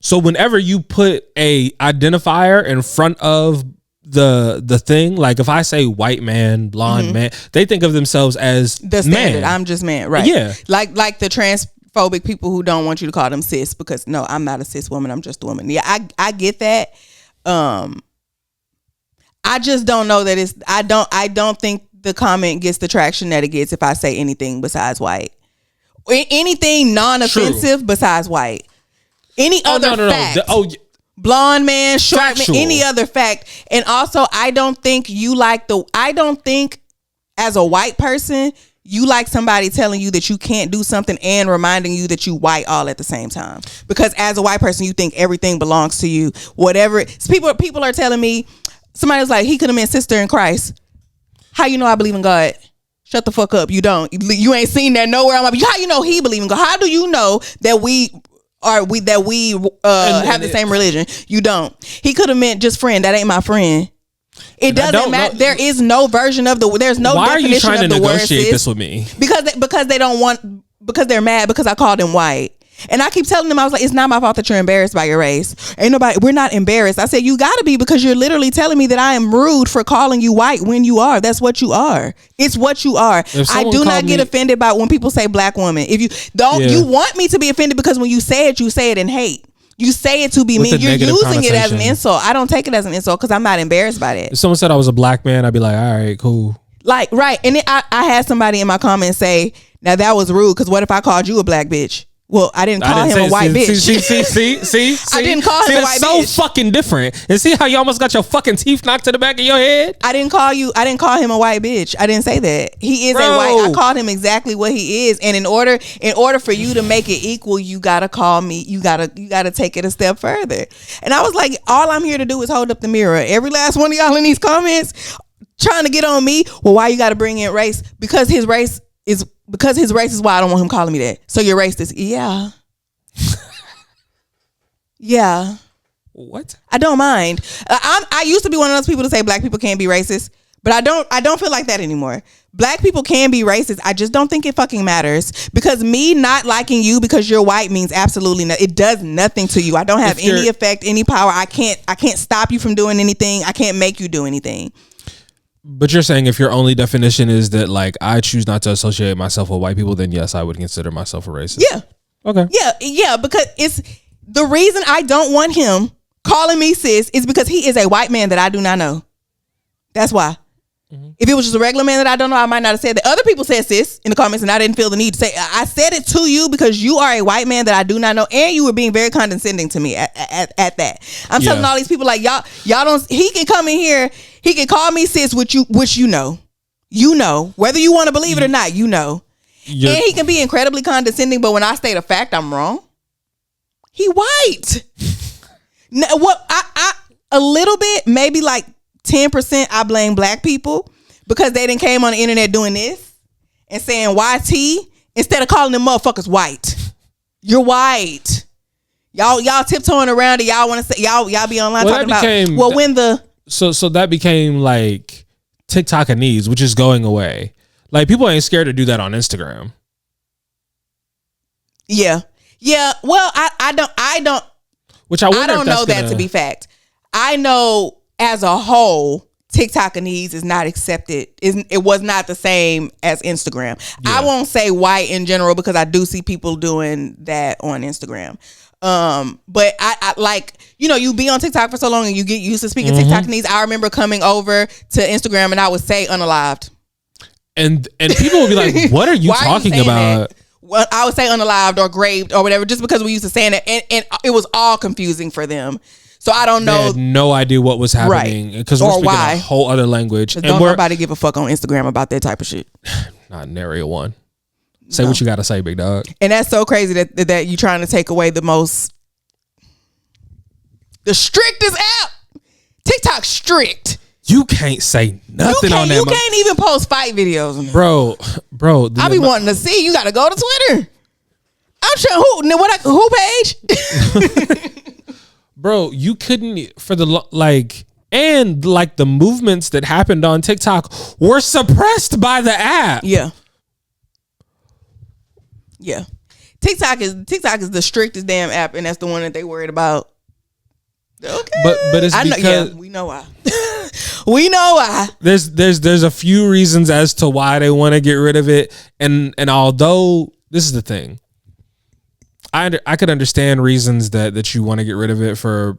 So whenever you put a identifier in front of the thing, like if I say white man, blonde man, they think of themselves as the standard. Man. I'm just man, right? Yeah, like the transphobic people who don't want you to call them cis, because no, I'm not a cis woman. I'm just a woman. Yeah, I get that. I just don't know that it's. I don't think the comment gets the traction that it gets if I say anything besides white, anything non-offensive besides white. Any other fact. Blonde man, short factual. man, any other fact. And also, I don't think as a white person, you like somebody telling you that you can't do something and reminding you that you white all at the same time. Because as a white person, you think everything belongs to you. Whatever. People are telling me, somebody was like, he could have meant sister in Christ. How you know I believe in God? Shut the fuck up. You don't. You ain't seen that nowhere. I'm like, how you know he believe in God? How do you know that we have the same religion? You don't. He could have meant just friend. That ain't my friend. It doesn't matter. There is no version of there's no why definition of the word. Why are you trying to negotiate this with me? Because they don't want, because they're mad because I called him white. And I keep telling them, I was like, it's not my fault that you're embarrassed by your race. We're not embarrassed. I said, you gotta be, because you're literally telling me that I am rude for calling you white when you are. That's what you are. It's what you are. I do not get offended by when people say black woman. If you don't, you want me to be offended because when you say it in hate. You say it to be mean. You're using it as an insult. I don't take it as an insult because I'm not embarrassed by that. If someone said I was a black man, I'd be like, all right, cool. Like, right. And then I had somebody in my comments say, now that was rude, because what if I called you a black bitch? Well, I didn't call him a white bitch. See? I didn't call him a white bitch. It's so fucking different. And see how you almost got your fucking teeth knocked to the back of your head? I didn't call him a white bitch. I didn't say that. He is a white. I called him exactly what he is. And in order for you to make it equal, you gotta call me. You gotta take it a step further. And I was like, all I'm here to do is hold up the mirror. Every last one of y'all in these comments trying to get on me. Well, why you gotta bring in race? Because his race is why I don't want him calling me that. So you're racist. Yeah. Yeah. What? I don't mind. I used to be one of those people to say black people can't be racist, but I don't feel like that anymore. Black people can be racist. I just don't think it fucking matters, because me not liking you because you're white means absolutely nothing. It does nothing to you. I don't have any effect, any power. I can't stop you from doing anything. I can't make you do anything. But you're saying if your only definition is that, like, I choose not to associate myself with white people, then yes, I would consider myself a racist. Yeah. Okay. Yeah, because it's the reason I don't want him calling me cis is because he is a white man that I do not know. That's why. Mm-hmm. If it was just a regular man that I don't know, I might not have said that. Other people said cis in the comments, and I didn't feel the need to say. I said it to you because you are a white man that I do not know, and you were being very condescending to me at that. I'm telling all these people, like, y'all don't. He can come in here. He can call me cis, which you know, whether you want to believe it or not, you know. And he can be incredibly condescending, but when I state a fact, I'm wrong. He white. What I a little bit, maybe like 10%, I blame black people because they didn't came on the internet doing this and saying YT instead of calling them motherfuckers white. You're white. Y'all tiptoeing around it. Y'all want to say y'all be online talking about when the so that became like TikTokanese, which is going away. Like people ain't scared to do that on Instagram. Yeah. Well, I don't. Which I don't know that to be fact. I know as a whole, TikTokanese is not accepted. It was not the same as Instagram. Yeah. I won't say white in general because I do see people doing that on Instagram. But I like, you be on TikTok for so long and you get used to speaking TikTokanese. I remember coming over to Instagram and I would say unalived. And people would be like, what are you talking about? That? Well, I would say unalived or graved or whatever, just because we used to saying it, and it was all confusing for them. So I don't know. They had no idea what was happening because we're speaking a whole other language. And don't nobody give a fuck on Instagram about that type of shit. Not in area one. Say what you got to say, big dog. And that's so crazy that you trying to take away the strictest app. TikTok's strict. You can't say nothing on that. You can't even post fight videos on there. Bro. I be wanting to see. You got to go to Twitter. I'm sure who page? Bro, you couldn't for the and the movements that happened on TikTok were suppressed by the app. Yeah. TikTok is the strictest damn app, and that's the one that they worried about. Okay, but it's because we know why. We know why. There's a few reasons as to why they want to get rid of it, and although this is the thing, I could understand reasons that you want to get rid of it for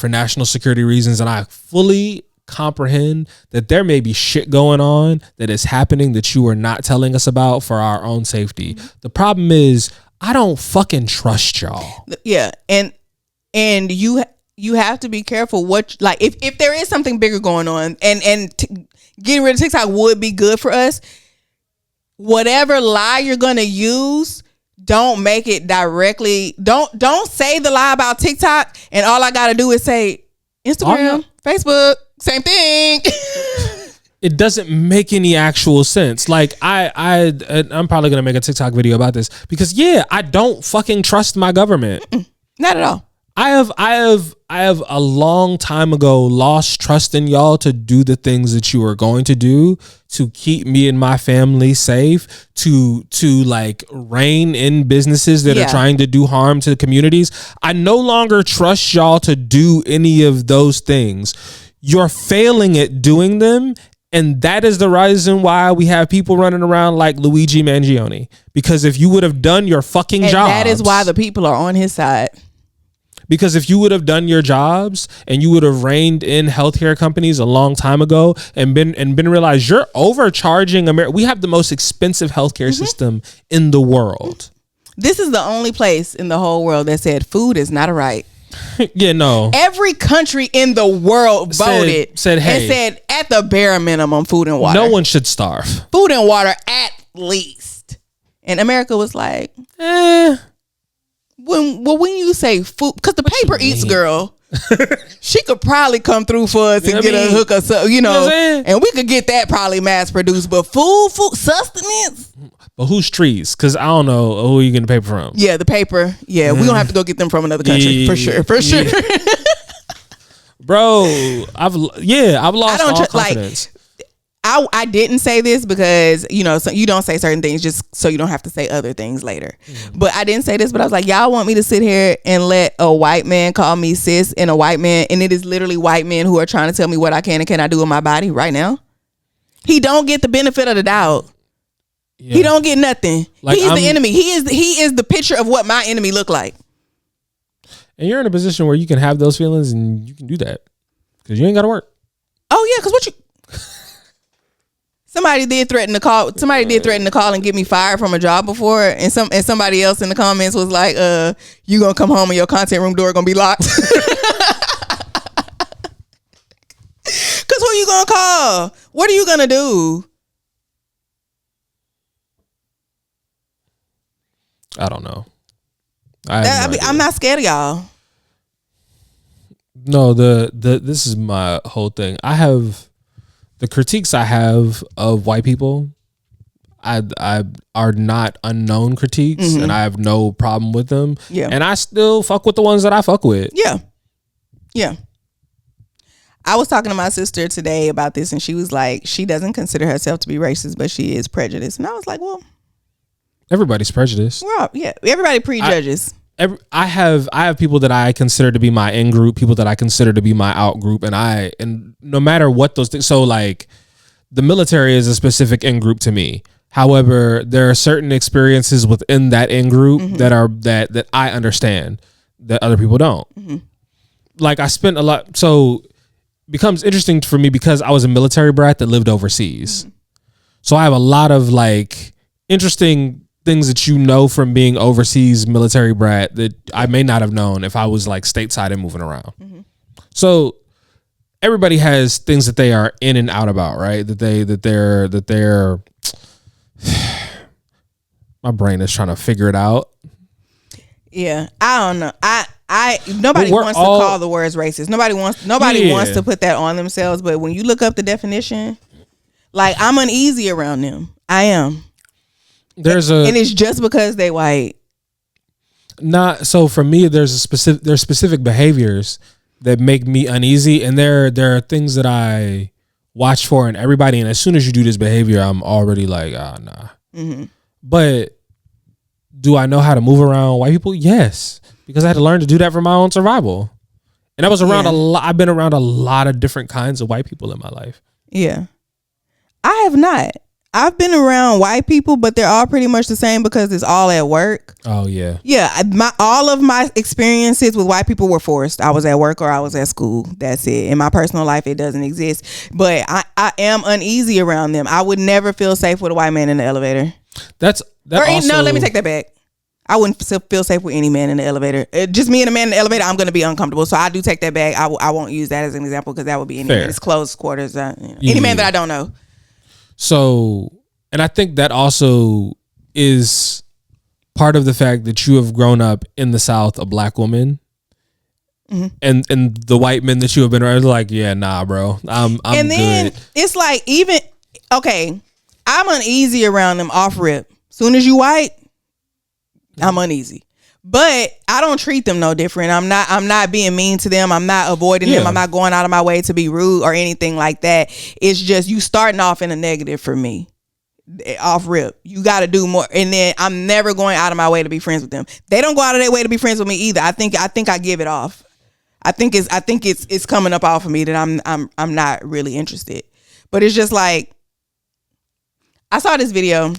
national security reasons, and I fully comprehend that there may be shit going on that is happening that you are not telling us about for our own safety. The problem is I don't fucking trust y'all. Yeah, and you have to be careful what if there is something bigger going on and getting rid of TikTok would be good for us. Whatever lie you're gonna use, don't make it directly. Don't say the lie about TikTok and all I gotta do is say Instagram, Facebook, same thing. It doesn't make any actual sense. Like I'm probably gonna make a TikTok video about this because I don't fucking trust my government. Not at all. I have a long time ago lost trust in y'all to do the things that you are going to do to keep me and my family safe, to rein in businesses that are trying to do harm to communities. I no longer trust y'all to do any of those things. You're failing at doing them. And that is the reason why we have people running around like Luigi Mangione. Because if you would have done your fucking jobs. That is why the people are on his side. Because if you would have done your jobs and you would have reined in healthcare companies a long time ago and been realized you're overcharging America. We have the most expensive healthcare system in the world. This is the only place in the whole world that said food is not a right. Yeah, no. Every country in the world voted said, hey, and said at the bare minimum, food and water. No one should starve. Food and water at least. And America was like, When you say food, because the paper eats, girl, she could probably come through for us and get a hook us up, and we could get that probably mass produced. But food sustenance. But whose trees? Because I don't know who you getting the paper from. Yeah, the paper. Yeah, we gonna have to go get them from another country for sure. Bro, I've lost all confidence. I didn't say this because so you don't say certain things just so you don't have to say other things later. But I didn't say this, but I was like, y'all want me to sit here and let a white man call me cis and a white man, and it is literally white men who are trying to tell me what I can and cannot do with my body right now. He don't get the benefit of the doubt. Yeah. He don't get nothing. He's the enemy. He is the picture of what my enemy look like. And you're in a position where you can have those feelings and you can do that because you ain't got to work. Oh yeah, because what you. Somebody did threaten to call and get me fired from a job before, and somebody else in the comments was like, "You gonna come home and your content room door gonna be locked?" Cause who you gonna call? What are you gonna do? I don't know. I'm not scared of y'all. No, this is my whole thing. I have the critiques I have of white people. I are not unknown critiques, and I have no problem with them. Yeah, and I still fuck with the ones that I fuck with. Yeah. I was talking to my sister today about this, and she was like, she doesn't consider herself to be racist, but she is prejudiced. And I was like, well, everybody's prejudiced. Everybody prejudges. I have people that I consider to be my in group, people that I consider to be my out group, and no matter what those things. So like, the military is a specific in group to me. However, there are certain experiences within that in group that are that I understand that other people don't. Like I spent a lot, so it becomes interesting for me because I was a military brat that lived overseas. So I have a lot of like interesting things that you know from being overseas military brat that I may not have known if I was like stateside and moving around. So everybody has things that they are in and out about, right? That they're my brain is trying to figure it out. Yeah, I don't know. Nobody wants to call the words racist. Nobody wants to put that on themselves. But when you look up the definition, like I'm uneasy around them. I am. And it's just because they white. Not so for me. There's specific behaviors that make me uneasy, and there are things that I watch for in everybody. And as soon as you do this behavior, I'm already like, nah. But do I know how to move around white people? Yes, because I had to learn to do that for my own survival. And I was around a lot. I've been around a lot of different kinds of white people in my life. Yeah, I have not. I've been around white people, but they're all pretty much the same because it's all at work. Oh yeah. Yeah, all of my experiences with white people were forced. I was at work or I was at school. That's it. In my personal life, it doesn't exist. But I am uneasy around them. I would never feel safe with a white man in the elevator. No, let me take that back. I wouldn't feel safe with any man in the elevator. Just me and a man in the elevator, I'm going to be uncomfortable. So I do take that back. I won't use that as an example because that would be any man. It's close quarters. Any man that I don't know. So, and I think that also is part of the fact that you have grown up in the South, a black woman, and the white men that you have been around, like, yeah, nah, bro, I'm and then good. It's like okay, I'm uneasy around them off rip. Soon as you white, I'm uneasy. But I don't treat them no different. I'm not being mean to them. I'm not avoiding them. I'm not going out of my way to be rude or anything like that. It's just you starting off in a negative for me. Off rip. You got to do more. And then I'm never going out of my way to be friends with them. They don't go out of their way to be friends with me either. I think I give it off. I think it's coming up off of me that I'm not really interested. But it's just like I saw this video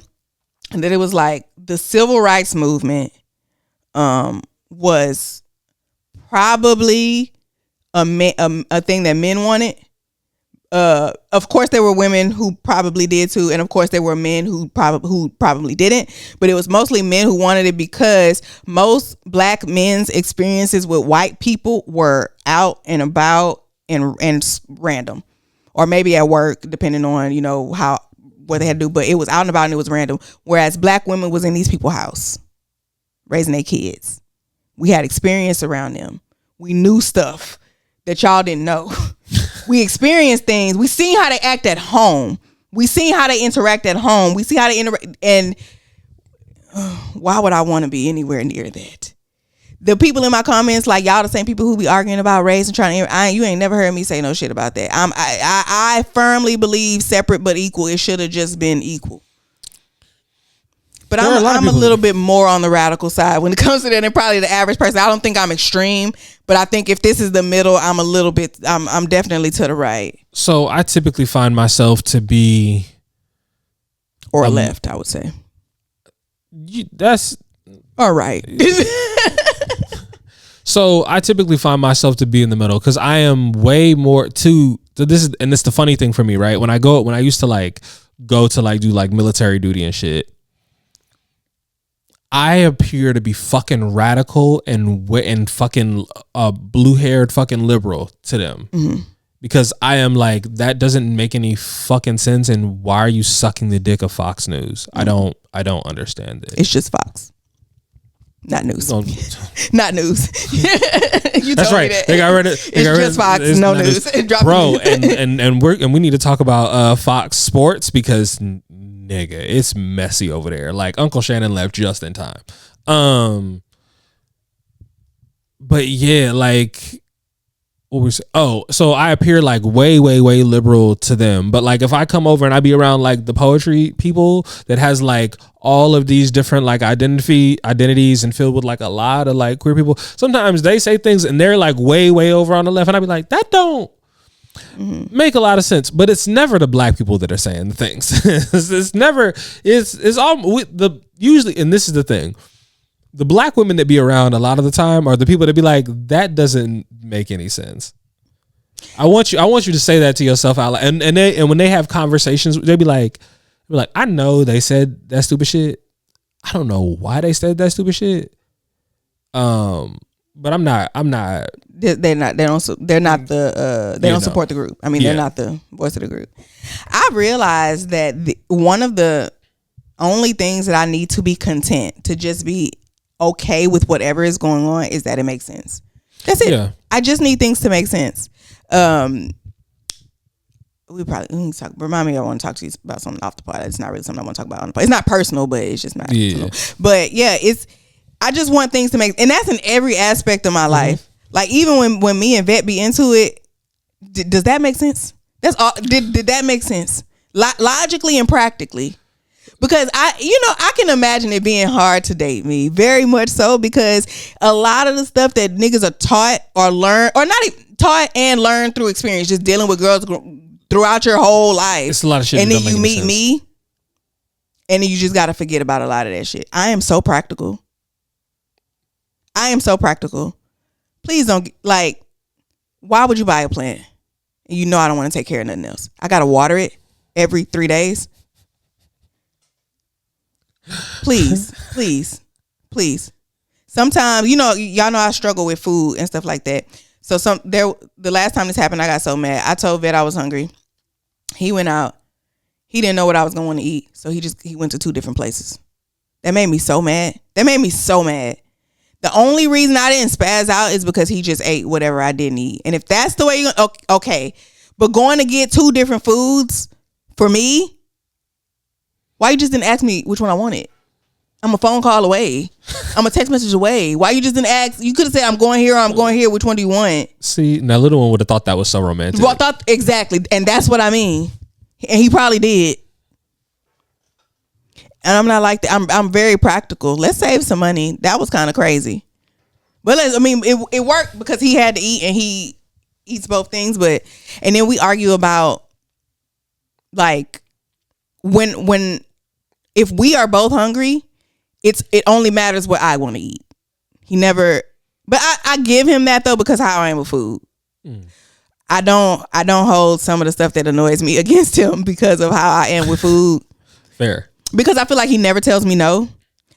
and that it was like the civil rights movement was probably a thing that men wanted. Of course, there were women who probably did too, and of course, there were men who probably didn't. But it was mostly men who wanted it because most black men's experiences with white people were out and about and random, or maybe at work, depending on what they had to do. But it was out and about and it was random. Whereas black women was in these people's house, raising their kids. We had experience around them. We knew stuff that y'all didn't know. We experienced things. We seen how they act at home. We seen how they interact at home. We see how they interact. And why would I want to be anywhere near that? The people in my comments, like y'all the same people who be arguing about race and trying to, you ain't never heard me say no shit about that. I firmly believe separate but equal. It should have just been equal. But I'm a little bit more on the radical side when it comes to that than probably the average person. I don't think I'm extreme, but I think if this is the middle, I'm definitely to the right. So I typically find myself to be or left, I would say. That's all right. So I typically find myself to be in the middle because I am way more this is the funny thing for me, right? When I used to go to do military duty and shit, I appear to be fucking radical and fucking blue-haired fucking liberal to them. Because I am like, that doesn't make any fucking sense, and why are you sucking the dick of Fox News? I don't understand it. It's just Fox. Not news. Not news. You That's right. That. They got rid of it's just Fox. It's no news. Bro, and we need to talk about Fox Sports because nigga, it's messy over there. Like Uncle Shannon left just in time. But yeah, like what we say? Oh, so I appear like way liberal to them. But like if I come over and I be around like the poetry people that has like all of these different like identities and filled with like a lot of like queer people, sometimes they say things and they're like way over on the left, and I be like, that don't make a lot of sense. But it's never the black people that are saying the things. It's never. It's all the usually, and this is the thing. The black women that be around a lot of the time are the people that be like, that doesn't make any sense. I want you to say that to yourself out loud. And when they have conversations, they be like, I know they said that stupid shit. I don't know why they said that stupid shit. But I'm not. They're not. They don't support the group. I mean, they're not the voice of the group. I realized that one of the only things that I need to be content to just be okay with whatever is going on is that it makes sense. That's it. Yeah. I just need things to make sense. We need to talk. Remind me, I want to talk to you about something off the pod. It's not really something I want to talk about on the pod. It's not personal, but it's just not. Yeah. Personal. But yeah, I just want things to make, and that's in every aspect of my life. Like even when me and Vet be into it, does that make sense? That's all. Did that make sense? Logically and practically. Because I can imagine it being hard to date me, very much so, because a lot of the stuff that niggas are taught or learn, or not even taught and learned through experience, just dealing with girls throughout your whole life. It's a lot of shit. And then you meet me, and then you just got to forget about a lot of that shit. I am so practical. Please don't, like, why would you buy a plant? You know I don't want to take care of nothing else. I got to water it every 3 days. Please. Sometimes, y'all know I struggle with food and stuff like that. So the last time this happened, I got so mad. I told Vet I was hungry. He went out. He didn't know what I was going to eat, so he went to 2 different places. That made me so mad. The only reason I didn't spaz out is because he just ate whatever I didn't eat. And if that's the way okay. But going to get 2 different foods for me, why you just didn't ask me which one I wanted? I'm a phone call away. I'm a text message away. Why you just didn't ask? You could have said, I'm going here or I'm going here. Which one do you want? See, now little one would have thought that was so romantic. Well, exactly. And that's what I mean. And he probably did. And I'm not like that. I'm very practical. Let's save some money. That was kind of crazy. But it worked because he had to eat and he eats both things. And then we argue about like if we are both hungry, it only matters what I want to eat. He never, but I give him that though, because how I am with food. I don't hold some of the stuff that annoys me against him because of how I am with food. Fair. Because I feel like he never tells me no,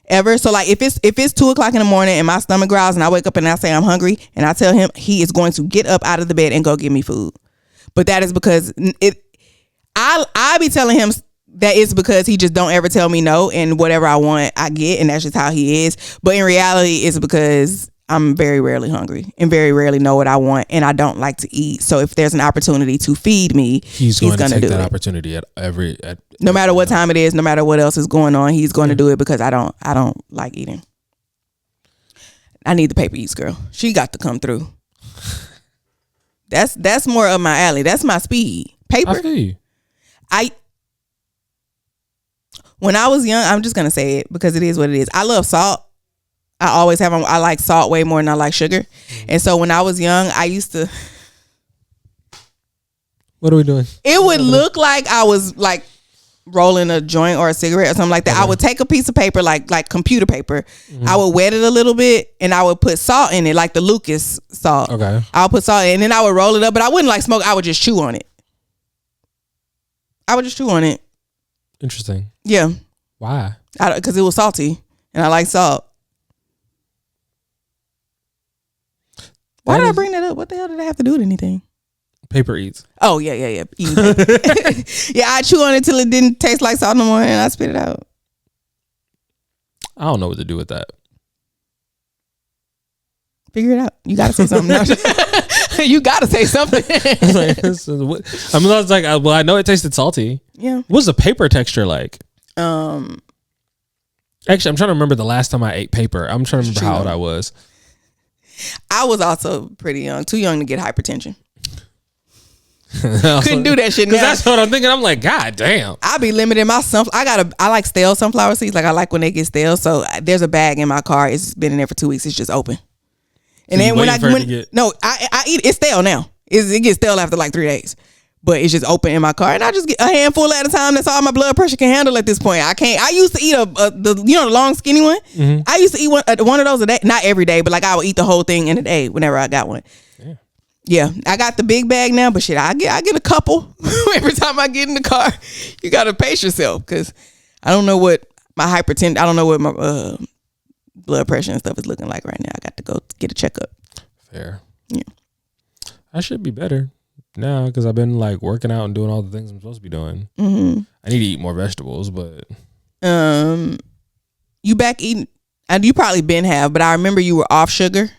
ever. So like if it's 2:00 in the morning and my stomach growls and I wake up and I say I'm hungry and I tell him, he is going to get up out of the bed and go get me food. But that is because I be telling him that it's because he just don't ever tell me no, and whatever I want I get, and that's just how he is. But in reality, it's because I'm very rarely hungry and very rarely know what I want, and I don't like to eat. So if there's an opportunity to feed me, he's going to take that opportunity no matter what time it is, no matter what else is going on, he's going to do it because I don't like eating. I need the paper eats girl. She got to come through. That's more of my alley. That's my speed. Paper. I feel you. When I was young, I'm just gonna say it because it is what it is. I love salt. I always have. I like salt way more than I like sugar. And so when I was young, I used to. What are we doing? It would look like I was like rolling a joint or a cigarette or something like that. Okay. I would take a piece of paper, like computer paper. I would wet it a little bit and I would put salt in it, like the Lucas salt. Okay. I'll put salt in it, and then I would roll it up, but I wouldn't like smoke. I would just chew on it. Interesting. Yeah. Why? Because it was salty and I like salt. Why did I bring that up? What the hell did I have to do with anything? Paper eats. Oh, yeah. Eating paper. Yeah, I chew on it till it didn't taste like salt no more and I spit it out. I don't know what to do with that. Figure it out. You got to say something. You got to say something. I was like, well, I know it tasted salty. Yeah. What's the paper texture like? Actually, I'm trying to remember the last time I ate paper. I'm trying to remember how old I was. I was also pretty young. Too young to get hypertension. Couldn't do that shit now. Because that's what I'm thinking. I'm like, God damn. I be limiting my I like stale sunflower seeds. Like I like when they get stale. So there's a bag in my car. It's been in there for 2 weeks. It's just open. And then I eat it's stale now. It gets stale after like 3 days. But it's just open in my car, and I just get a handful at a time. That's all my blood pressure can handle at this point. I used to eat the long skinny one. Mm-hmm. I used to eat one of those a day, not every day, but like I would eat the whole thing in a day whenever I got one. Yeah, I got the big bag now, but shit, I get a couple every time I get in the car. You gotta pace yourself because I don't know what my hypertension. I don't know what my blood pressure and stuff is looking like right now. I got to go get a checkup. Fair. Yeah, I should be better now because I've been like working out and doing all the things I'm supposed to be doing. Mm-hmm. I need to eat more vegetables, but you back eating? And you probably been have, but I remember you were off sugar.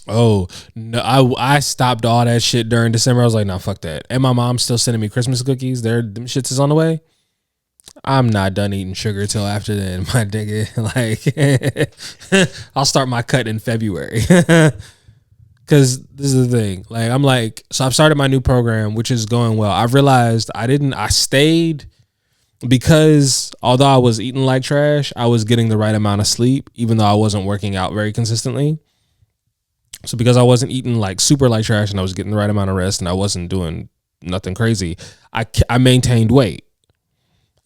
Oh no! I stopped all that shit during December. I was like, nah, fuck that. And my mom's still sending me Christmas cookies. Them shits is on the way. I'm not done eating sugar till after then, my nigga. Like, I'll start my cut in February. Because this is the thing. Like, I'm like, so I've started my new program, which is going well. I've realized I stayed because although I was eating like trash, I was getting the right amount of sleep, even though I wasn't working out very consistently. So because I wasn't eating like super like trash and I was getting the right amount of rest and I wasn't doing nothing crazy, I maintained weight.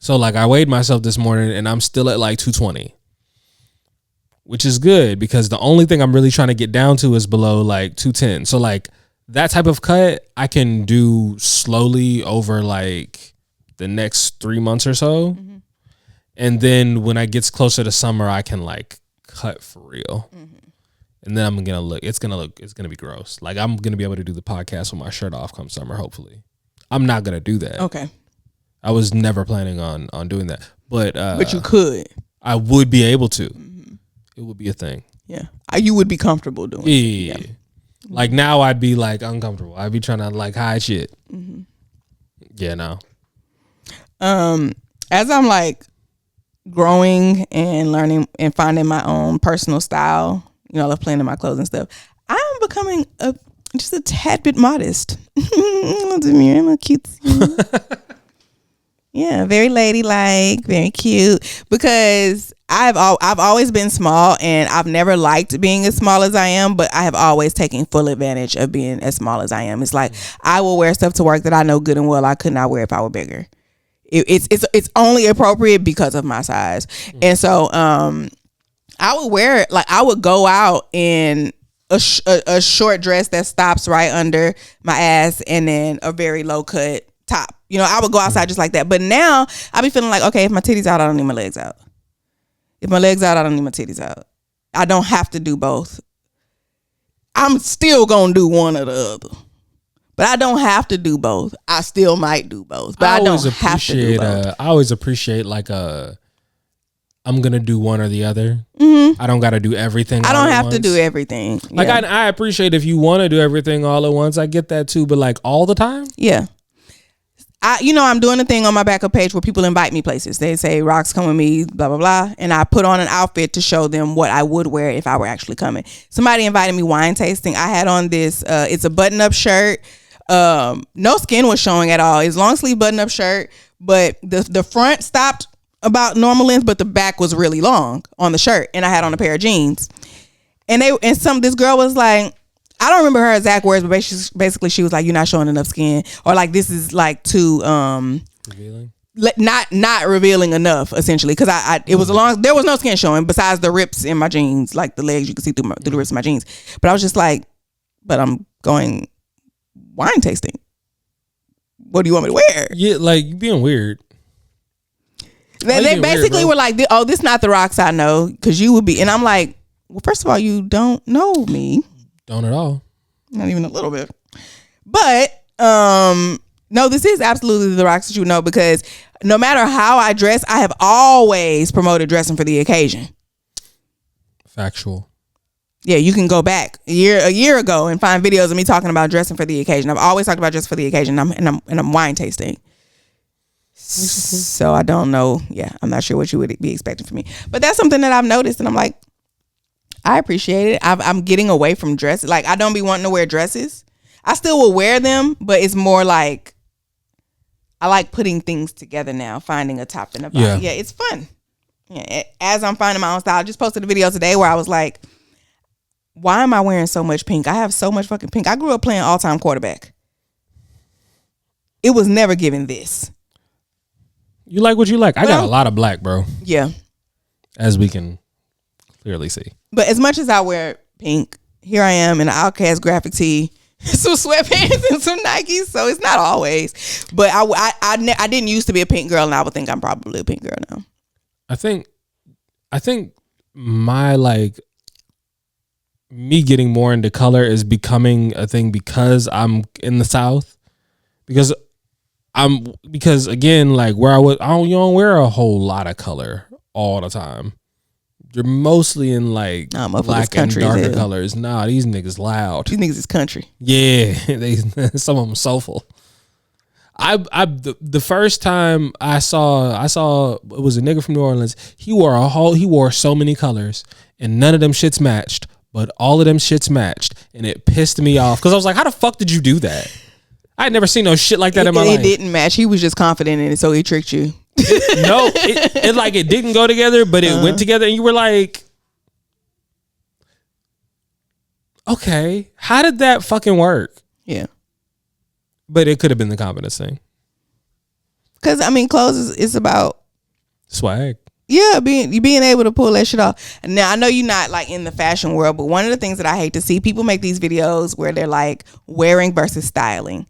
So like I weighed myself this morning and I'm still at like 220, which is good because the only thing I'm really trying to get down to is below like 210. So like that type of cut I can do slowly over like the next 3 months or so. Mm-hmm. And then when I gets closer to summer, I can like cut for real. Mm-hmm. And then it's gonna be gross. Like I'm gonna be able to do the podcast with my shirt off come summer, hopefully. I'm not gonna do that. Okay. I was never planning on doing that. But you could. I would be able to. Mm-hmm. It would be a thing. Yeah. You would be comfortable doing it. Yeah. Like now I'd be like uncomfortable. I'd be trying to like hide shit. Mm-hmm. Yeah, no. As I'm like growing and learning and finding my own personal style, you know, I love playing in my clothes and stuff. I'm becoming just a tad bit modest. Look at me, I'm a cute. Yeah, very ladylike, very cute. Because I've always been small, and I've never liked being as small as I am. But I have always taken full advantage of being as small as I am. It's like I will wear stuff to work that I know good and well I could not wear if I were bigger. It's only appropriate because of my size, and so I would wear it like I would go out in a short dress that stops right under my ass and then a very low cut top. You know, I would go outside just like that. But now I be feeling like, okay, if my titties out, I don't need my legs out. If my legs out, I don't need my titties out. I don't have to do both. I'm still gonna do one or the other. But I don't have to do both. I still might do both. But I don't have to do both. I always appreciate like I'm gonna do one or the other. Mm-hmm. I don't gotta do everything. I don't have to do everything. Like I appreciate if you want to do everything all at once. I get that too. But like all the time, yeah. I'm doing a thing on my backup page where people invite me places. They say, "Rocks, come with me," blah blah blah, and I put on an outfit to show them what I would wear if I were actually coming. Somebody invited me wine tasting. I had on this. It's a button-up shirt. No skin was showing at all. It's long sleeve button-up shirt, but the front stopped about normal length, but the back was really long on the shirt, and I had on a pair of jeans. And this girl was like, I don't remember her exact words, but basically she was like, "You're not showing enough skin," or like, "This is like too revealing." Not revealing enough, essentially, because it was there was no skin showing besides the rips in my jeans, like the legs you could see through the rips of my jeans. But I was just like, "But I'm going wine tasting. What do you want me to wear?" Yeah, like you being weird. They basically were like, "Oh, this not the Rocks I know," because you would be, and I'm like, "Well, first of all, you don't know me." Don't at all. Not even a little bit. But no, this is absolutely the Rocks that you know, because no matter how I dress, I have always promoted dressing for the occasion. Factual. Yeah, you can go back a year ago and find videos of me talking about dressing for the occasion. I've always talked about dressing for the occasion. I'm wine tasting. So I don't know. Yeah, I'm not sure what you would be expecting from me. But that's something that I've noticed, and I'm like, I appreciate it. I'm getting away from dresses. Like, I don't be wanting to wear dresses. I still will wear them, but it's more like I like putting things together now, finding a top and a bottom. Yeah, it's fun. Yeah, as I'm finding my own style. I just posted a video today where I was like, why am I wearing so much pink? I have so much fucking pink. I grew up playing all-time quarterback. It was never given this. You like what you like. I got a lot of black, bro. Yeah. As we can clearly see. But as much as I wear pink, here I am in an Outcast graphic tee, some sweatpants and some Nikes. So it's not always. But I didn't used to be a pink girl, and I would think I'm probably a pink girl now. I think my like me getting more into color is becoming a thing because I'm in the South. Because again, like where you don't wear a whole lot of color all the time. You're mostly in like black and darker colors. Nah, these niggas loud. These niggas is country. Yeah, some of them soulful. The first time I saw it was a nigga from New Orleans. He wore so many colors and none of them shits matched, but all of them shits matched, and it pissed me off because I was like, how the fuck did you do that? I had never seen no shit like that in my life. It didn't match. He was just confident in it, so he tricked you. No, it didn't go together, but it went together, and you were like, okay, how did that fucking work? Yeah. But it could have been the confidence thing. Because, I mean, clothes is about swag. Yeah, being able to pull that shit off. Now, I know you're not like in the fashion world, but one of the things that I hate to see, people make these videos where they're like wearing versus styling.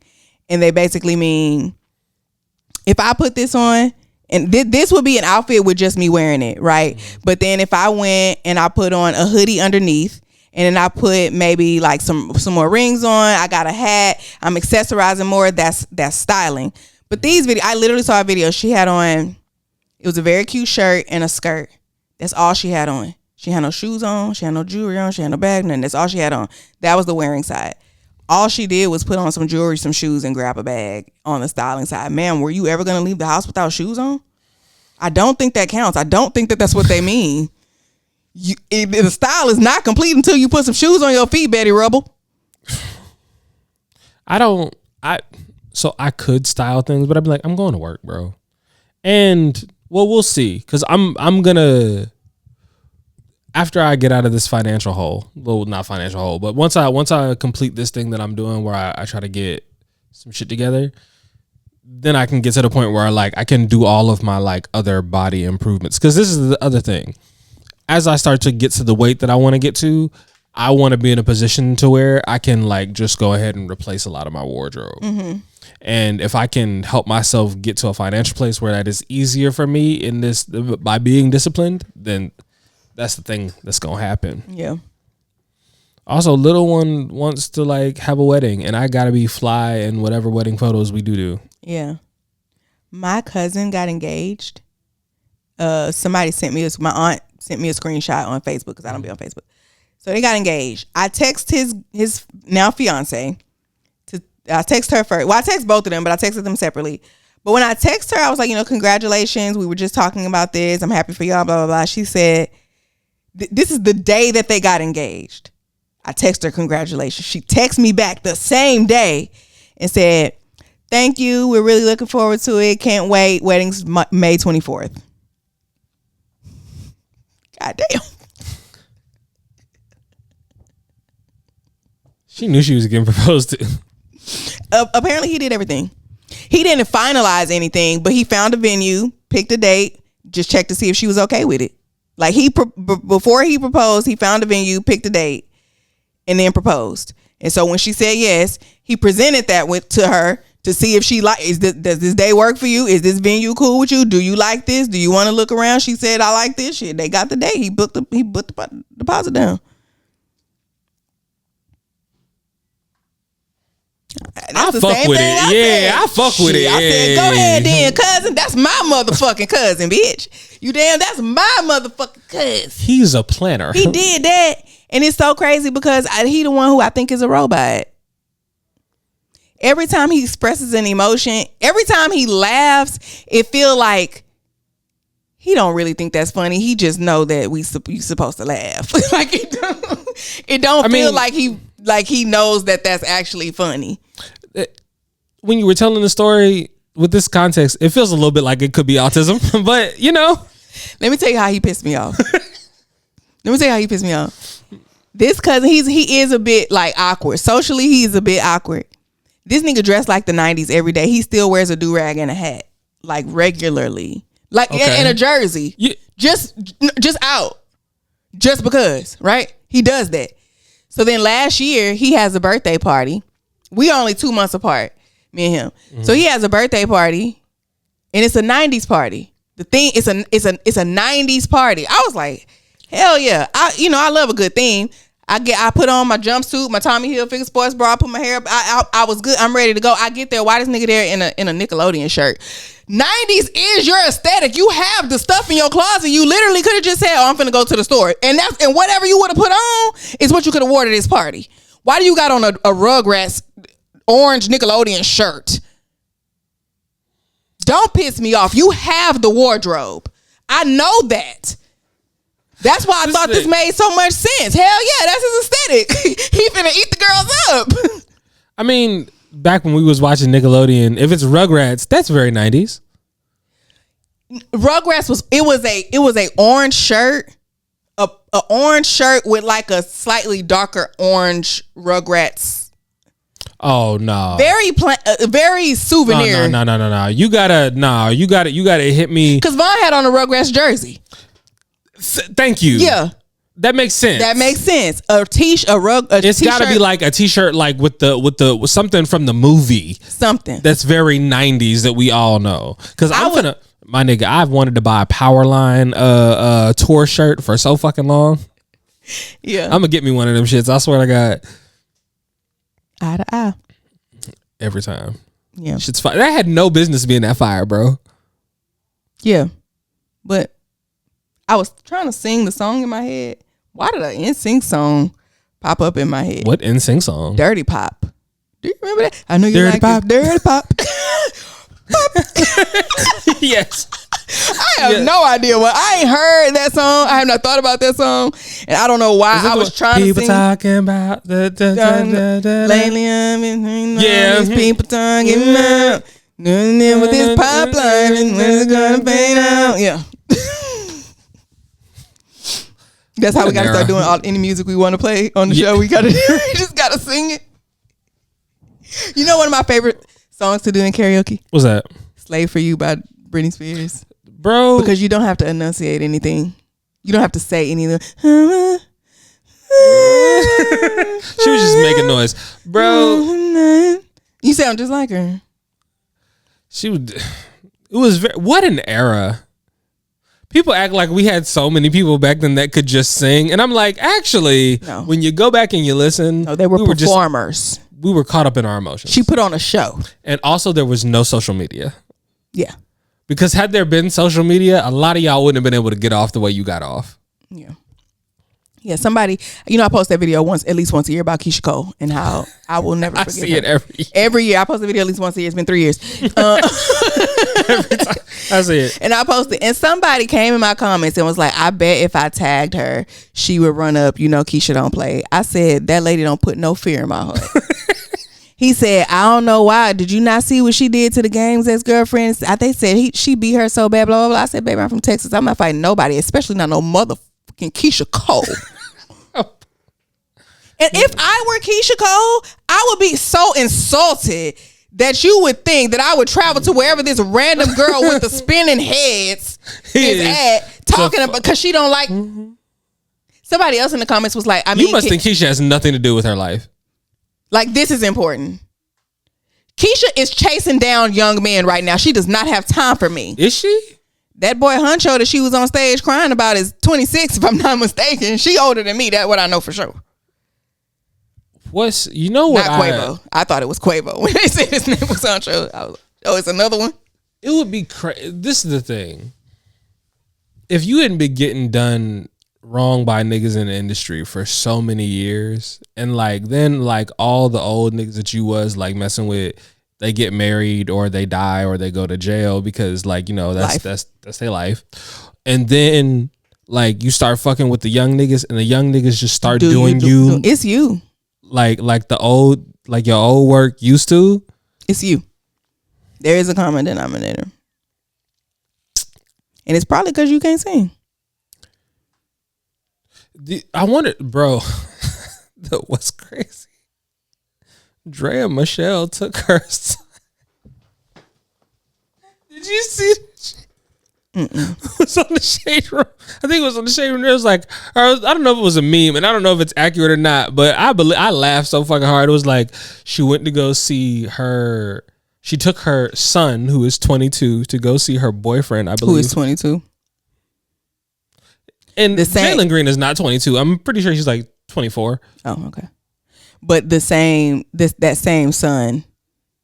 And they basically mean, if I put this on, and this would be an outfit with just me wearing it, right? But then if I went and I put on a hoodie underneath, and then I put maybe like some more rings on, I got a hat, I'm accessorizing more, that's styling. But these videos, I literally saw a video she had on. It was a very cute shirt and a skirt. That's all she had on. She had no shoes on. She had no jewelry on. She had no bag. Nothing. That's all she had on. That was the wearing side. All she did was put on some jewelry, some shoes, and grab a bag on the styling side. Man, were you ever going to leave the house without shoes on? I don't think that counts. I don't think that that's what they mean. The style is not complete until you put some shoes on your feet, Betty Rubble. So I could style things, but I'd be like, I'm going to work, bro. And well, we'll see, because I'm gonna, after I get out of this financial hole, well, not financial hole, but once I complete this thing that I'm doing where I try to get some shit together, then I can get to the point where I can do all of my like other body improvements. Because this is the other thing, as I start to get to the weight that I want to get to, I want to be in a position to where I can like just go ahead and replace a lot of my wardrobe. Mm-hmm. And if I can help myself get to a financial place where that is easier for me in this by being disciplined, then that's the thing that's gonna happen. Yeah. Also, little one wants to like have a wedding, and I gotta be fly in whatever wedding photos we do. Yeah. My cousin got engaged. Somebody my aunt sent me a screenshot on Facebook because I don't be on Facebook. So they got engaged. I text his now fiance. I text her first. Well, I text both of them, but I texted them separately. But when I text her, I was like, congratulations. We were just talking about this. I'm happy for y'all, blah, blah, blah. She said, this is the day that they got engaged. I text her, congratulations. She texted me back the same day and said, thank you. We're really looking forward to it. Can't wait. Wedding's May 24th. God damn. She knew she was getting proposed to. Apparently he did everything. He didn't finalize anything, but he found a venue, picked a date, just checked to see if she was okay with it. Like before he proposed, he found a venue, picked a date, and then proposed. And so when she said yes, he presented that to her to see if she does this day work for you? Is this venue cool with you? Do you like this? Do you want to look around? She said, I like this shit. They got the date. He put the deposit down. I fuck with it. Yeah, I fuck with it. I said, go ahead then, cousin. That's my motherfucking cousin, bitch. You damn, that's my motherfucking cousin. He's a planner. He did that. And it's so crazy because he the one who I think is a robot. Every time he expresses an emotion, every time he laughs, it feel like he don't really think that's funny. He just know that you supposed to laugh. Like it don't feel like he knows that that's actually funny. When you were telling the story with this context, it feels a little bit like it could be autism, but you know. Let me tell you how he pissed me off. This cousin, he is a bit like awkward. Socially, he's a bit awkward. This nigga dressed like the 90s every day. He still wears a do-rag and a hat, like regularly, like in a jersey. Just out, just because, right? He does that. So then last year he has a birthday party. We are only 2 months apart, me and him. Mm-hmm. So he has a birthday party, and it's a 90s party. The thing it's a 90s party. I was like, hell yeah! I love a good theme. I put on my jumpsuit, my Tommy Hilfiger sports bra, I put my hair up. I was good. I'm ready to go. I get there. Why this nigga there in a Nickelodeon shirt? 90s is your aesthetic. You have the stuff in your closet. You literally could have just said, "Oh, I'm finna go to the store," and whatever you would have put on is what you could have worn to this party. Why do you got on a Rugrats orange Nickelodeon shirt? Don't piss me off. You have the wardrobe. I know that. That's why I thought this made so much sense. Hell yeah, that's his aesthetic. He finna eat the girls up. I mean, back when we was watching Nickelodeon, if it's Rugrats, that's very 90s. Rugrats was a orange shirt, a orange shirt with like a slightly darker orange Rugrats. Oh no! Very souvenir. No. You gotta hit me. Because Vaughn had on a Rugrats jersey. Thank you. Yeah, that makes sense. It's got to be like a t-shirt, like with something from the movie. Something that's very 90s that we all know. Because I've wanted to buy a Powerline tour shirt for so fucking long. Yeah, I'm gonna get me one of them shits. I swear to God. Eye to eye. Every time. Yeah, shit's fire. That had no business being that fire, bro. Yeah, but I was trying to sing the song in my head. Why did an NSYNC song pop up in my head? What NSYNC song? Dirty Pop. Do you remember that? I know you like it. Dirty Pop. Yes. I have no idea what. I ain't heard that song. I have not thought about that song, and I don't know why I was trying to sing. People talking about lately. Yeah. People talking about with this pipeline and when it's gonna fade out. Yeah. That's how we gotta start doing any music we want to play on the show. We just gotta sing it. You know, one of my favorite songs to do in karaoke. What's that? "Slave for You" by Britney Spears. Bro, because you don't have to enunciate anything. You don't have to say anything. She was just making noise, bro. You sound just like her. It was what an era. People act like we had so many people back then that could just sing, and I'm like, actually, no. When you go back and you listen, no, they were performers. We were caught up in our emotions. She put on a show, and also there was no social media. Yeah. Because had there been social media, a lot of y'all wouldn't have been able to get off the way you got off. Yeah. Yeah, somebody, I post that video at least once a year about Keisha Cole and how I will never forget I see it every year. I post a video at least once a year. It's been 3 years. Every time. I see it. And I posted, and somebody came in my comments and was like, I bet if I tagged her, she would run up, Keisha don't play. I said, that lady don't put no fear in my heart. He said, I don't know why. Did you not see what she did to the Game's ex-girlfriend? They said she beat her so bad, blah, blah, blah. I said, baby, I'm from Texas. I'm not fighting nobody, especially not no motherfucking Keisha Cole. And if I were Keisha Cole, I would be so insulted that you would think that I would travel to wherever this random girl with the spinning heads is at, talking about, because she don't like. Mm-hmm. Somebody else in the comments was like, you must think Keisha has nothing to do with her life. Like, this is important. Keisha is chasing down young men right now. She does not have time for me. Is she? That boy Huncho that she was on stage crying about is 26, if I'm not mistaken. She older than me. That's what I know for sure. Not Quavo. I thought it was Quavo. When they said his name was Huncho, I was like, oh, it's another one? It would be crazy. This is the thing. If you hadn't been getting done wrong by niggas in the industry for so many years, and like then like all the old niggas that you was like messing with, they get married or they die or they go to jail because like, you know, that's their life. And then like you start fucking with the young niggas and the young niggas just start doing you. It's you. Like the old, like your old work used to. It's you. There is a common denominator. And it's probably because you can't sing. I wanted, bro, what's crazy? Drea Michelle took her son. Did you see that shit? It was on the Shade Room. I think it was on the Shade Room. It was like, I don't know if it was a meme, and I don't know if it's accurate or not, but I laughed so fucking hard. It was like she went to go see her. She took her son, who is 22, to go see her boyfriend, I believe. Who is 22? And Jalen Green is not 22. I'm pretty sure she's like 24. Oh, okay. But that same son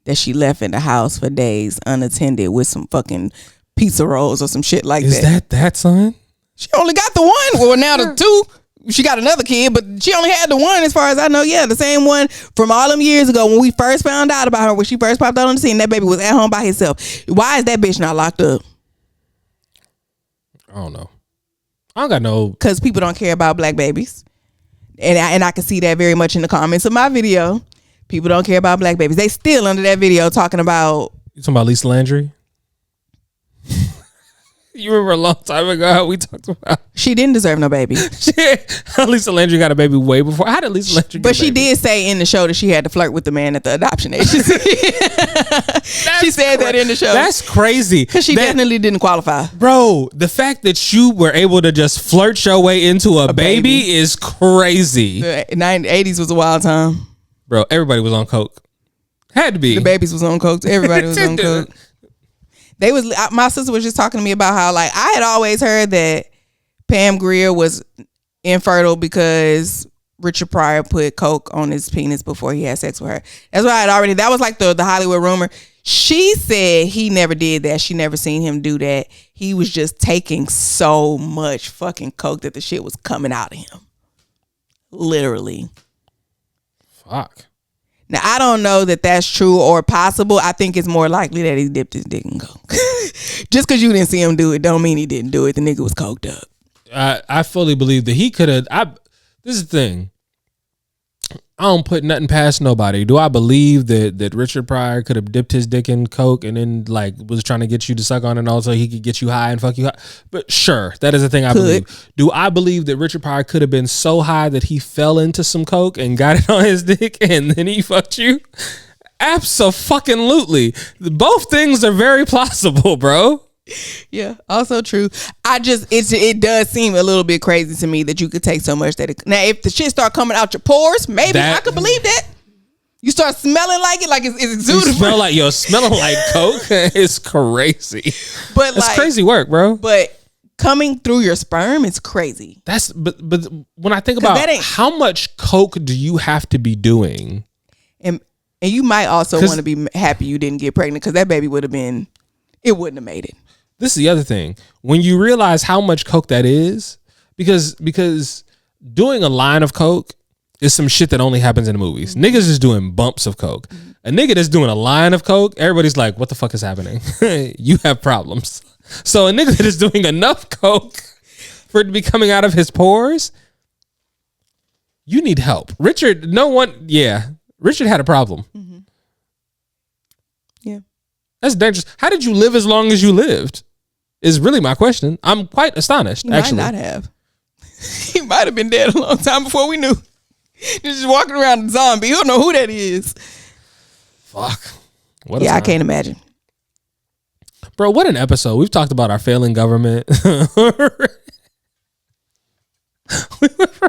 that she left in the house for days unattended with some fucking pizza rolls or some shit like that. Is that son? She only got the one. Well, now the two. She got another kid, but she only had the one as far as I know. Yeah, the same one from all them years ago when we first found out about her, when she first popped out on the scene. That baby was at home by himself. Why is that bitch not locked up? I don't know. I don't got no... Because people don't care about black babies. And I can see that very much in the comments of my video. People don't care about black babies. They still under that video talking about... You talking about Lisa Landry? You remember a long time ago how we talked about... She didn't deserve no baby. Lisa Landry got a baby way before. How did Lisa Landry get But a baby? She did say in the show that she had to flirt with the man at the adoption agency. She said that in the show. That's crazy. Because she definitely didn't qualify. Bro, the fact that you were able to just flirt your way into a baby is crazy. The 80s was a wild time. Bro, everybody was on coke. Had to be. The babies was on coke. Everybody was on coke. My sister was just talking to me about how, like, I had always heard that Pam Grier was infertile because Richard Pryor put coke on his penis before he had sex with her. That's what I had already. That was like the Hollywood rumor. She said he never did that. She never seen him do that. He was just taking so much fucking coke that the shit was coming out of him. Literally. Fuck. Now, I don't know that that's true or possible. I think it's more likely that he dipped his dick in coke. Just because you didn't see him do it don't mean he didn't do it. The nigga was coked up. I fully believe that he could have. This is the thing. I don't put nothing past nobody. Do I believe that Richard Pryor could have dipped his dick in coke and then like was trying to get you to suck on it and also he could get you high and fuck you high? But sure, that is the thing I believe. Do I believe that Richard Pryor could have been so high that he fell into some coke and got it on his dick and then he fucked you? Abso-fucking-lutely. Both things are very plausible, bro. Yeah, also true. It does seem a little bit crazy to me that you could take so much now if the shit start coming out your pores, maybe I could believe that. You start smelling like it, like it's exuding. Smelling like coke. It's crazy. But it's crazy work, bro. But coming through your sperm is crazy. But when I think about how much coke do you have to be doing, and you might also want to be happy you didn't get pregnant because that baby wouldn't have made it. This is the other thing. When you realize how much coke that is, because doing a line of coke is some shit that only happens in the movies. Mm-hmm. Niggas is doing bumps of coke. Mm-hmm. A nigga that's doing a line of coke, everybody's like, what the fuck is happening? You have problems. So a nigga that is doing enough coke for it to be coming out of his pores, you need help. Richard had a problem. Mm-hmm. Yeah. That's dangerous. How did you live as long as you lived? Is really my question. I'm quite astonished. He might not have. He might have been dead a long time before we knew. Just walking around a zombie. You don't know who that is. Fuck. I can't imagine. Bro, what an episode. We've talked about our failing government.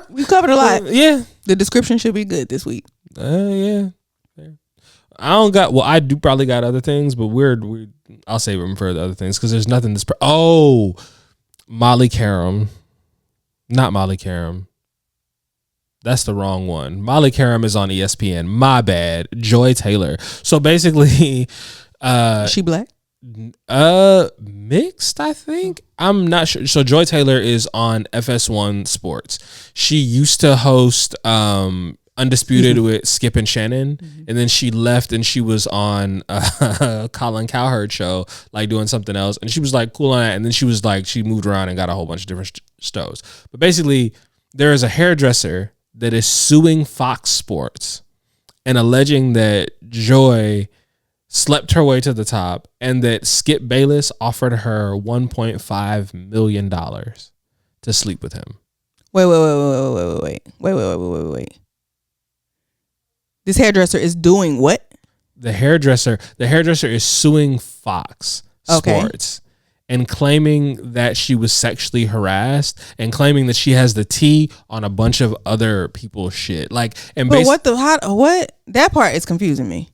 We've covered a lot. Yeah. The description should be good this week. Yeah. I do probably got other things, but I'll save them for the other things because there's nothing that's... Molly Karam. Not Molly Karam. That's the wrong one. Molly Karam is on ESPN. My bad. Joy Taylor. So basically... is she black? Mixed, I think. I'm not sure. So Joy Taylor is on FS1 Sports. She used to host Undisputed with Skip and Shannon, and then she left and she was on Colin Cowherd show, like doing something else, and she was like cool on that, and then she was like, she moved around and got a whole bunch of different shows. But basically, there is a hairdresser that is suing Fox Sports and alleging that Joy slept her way to the top, and that Skip Bayless offered her $1.5 million to sleep with him. Wait. This hairdresser is doing what? The hairdresser is suing Fox Sports and claiming that she was sexually harassed and claiming that she has the tea on a bunch of other people's shit. Like, and but what? That part is confusing me.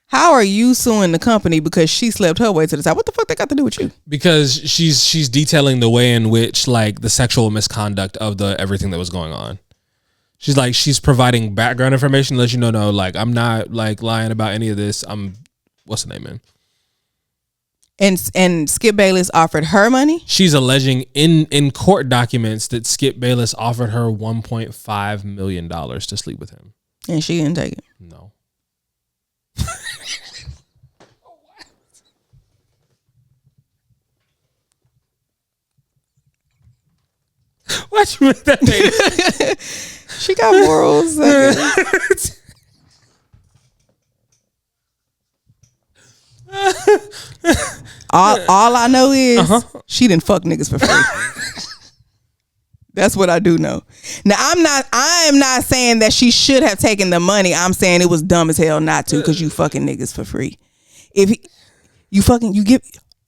How are you suing the company because she slept her way to the top? What the fuck that got to do with you? Because she's detailing the way in which, like, the sexual misconduct of the everything that was going on. She's providing background information to let you know, no, like, I'm not like lying about any of this. What's the name, man? And Skip Bayless offered her money? She's alleging in court documents that Skip Bayless offered her $1.5 million to sleep with him. And she didn't take it? No. Why'd you make that name? She got morals. all I know is she didn't fuck niggas for free. That's what I do know. Now I am not saying that she should have taken the money. I'm saying it was dumb as hell not to, because you fucking niggas for free. If you give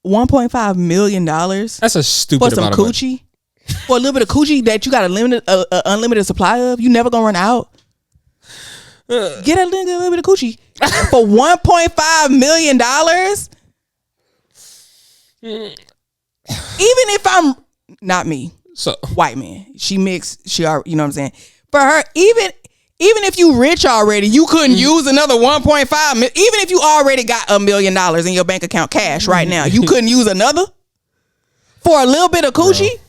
$1.5 million, that's a stupid for some amount of coochie. Money. For a little bit of coochie that you got a unlimited supply of, you never gonna run out. Get a little bit of coochie for $1.5 million. Even if I'm not me, so white man, she mixed. She are, you know what I'm saying. For her, even if you rich already, you couldn't use another 1.5 million. Even if you already got $1 million in your bank account cash right now, you couldn't use another for a little bit of coochie. Bro.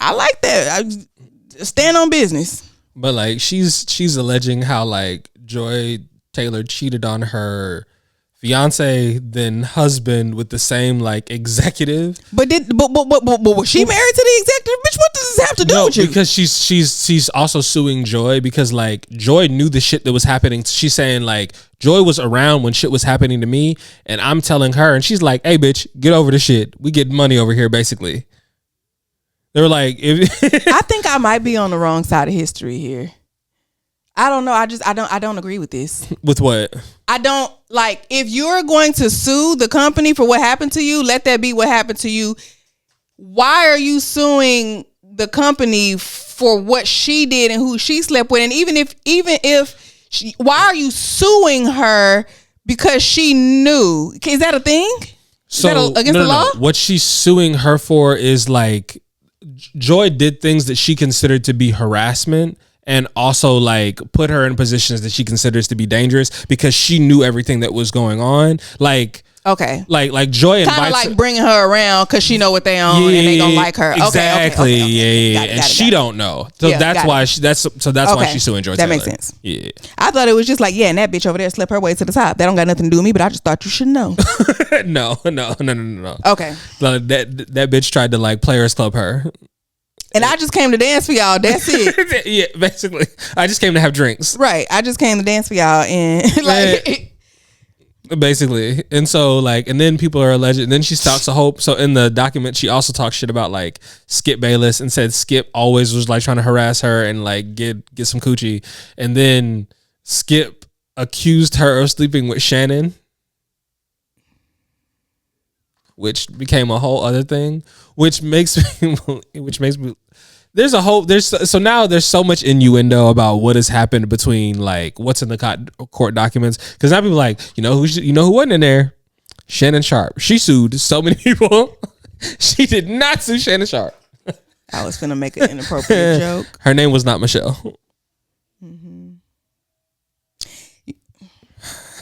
I like that. I stand on business. But like she's alleging how like Joy Taylor cheated on her fiance then husband with the same like executive. But was she married to the executive? Bitch, what does this have to do with you? Because she's also suing Joy because like Joy knew the shit that was happening. She's saying like Joy was around when shit was happening to me, and I'm telling her, and she's like, "Hey, bitch, get over the shit. We get money over here." Basically, they were like, I think I might be on the wrong side of history here. I don't know. I don't agree with this. With what? I don't like, if you're going to sue the company for what happened to you, let that be what happened to you. Why are you suing the company for what she did and who she slept with? And even if she, why are you suing her because she knew? Is that a thing? Is that against the law? What she's suing her for is like, Joy did things that she considered to be harassment, and also like put her in positions that she considers to be dangerous because she knew everything that was going on. Like, okay, like Joy invites kind of like bringing her around because she know what they own and they gonna like her. Exactly, okay. Yeah. And she don't know, so that's why why she's suing Joy Taylor. That makes sense. Yeah, I thought it was just like, and that bitch over there slept her way to the top. That don't got nothing to do with me, but I just thought you should know. No. Okay, like, that bitch tried to like Players Club her. And I just came to dance for y'all. That's it. Yeah, basically. I just came to have drinks. Right. I just came to dance for y'all. And like, basically. And so like, and then people are alleged, and then she stalks a hope. So in the document, she also talks shit about like Skip Bayless and said Skip always was like trying to harass her and like get some coochie. And then Skip accused her of sleeping with Shannon, which became a whole other thing, which makes me now there's so much innuendo about what has happened between like what's in the court documents, because now people are like, you know who wasn't in there? Shannon Sharp. She sued so many people. She did not sue Shannon Sharp. I was gonna make an inappropriate joke. Her name was not Michelle. Mm-hmm.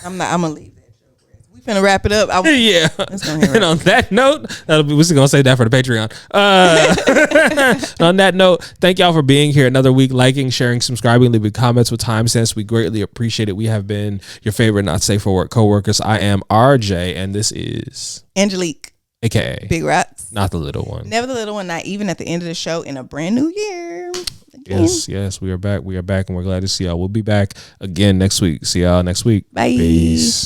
I'm gonna leave that joke. Finna wrap it up. Yeah. And on that note, we're just gonna say that for the Patreon. On that note, thank y'all for being here another week, liking, sharing, subscribing, leaving comments with timestamps. We greatly appreciate it. We have been your favorite not safe for work coworkers. I am RJ, and this is Angelique, aka Big Rocks, not the little one. Never the little one. Not even at the end of the show in a brand new year. Again. Yes, we are back. We are back, and we're glad to see y'all. We'll be back again next week. See y'all next week. Bye. Peace.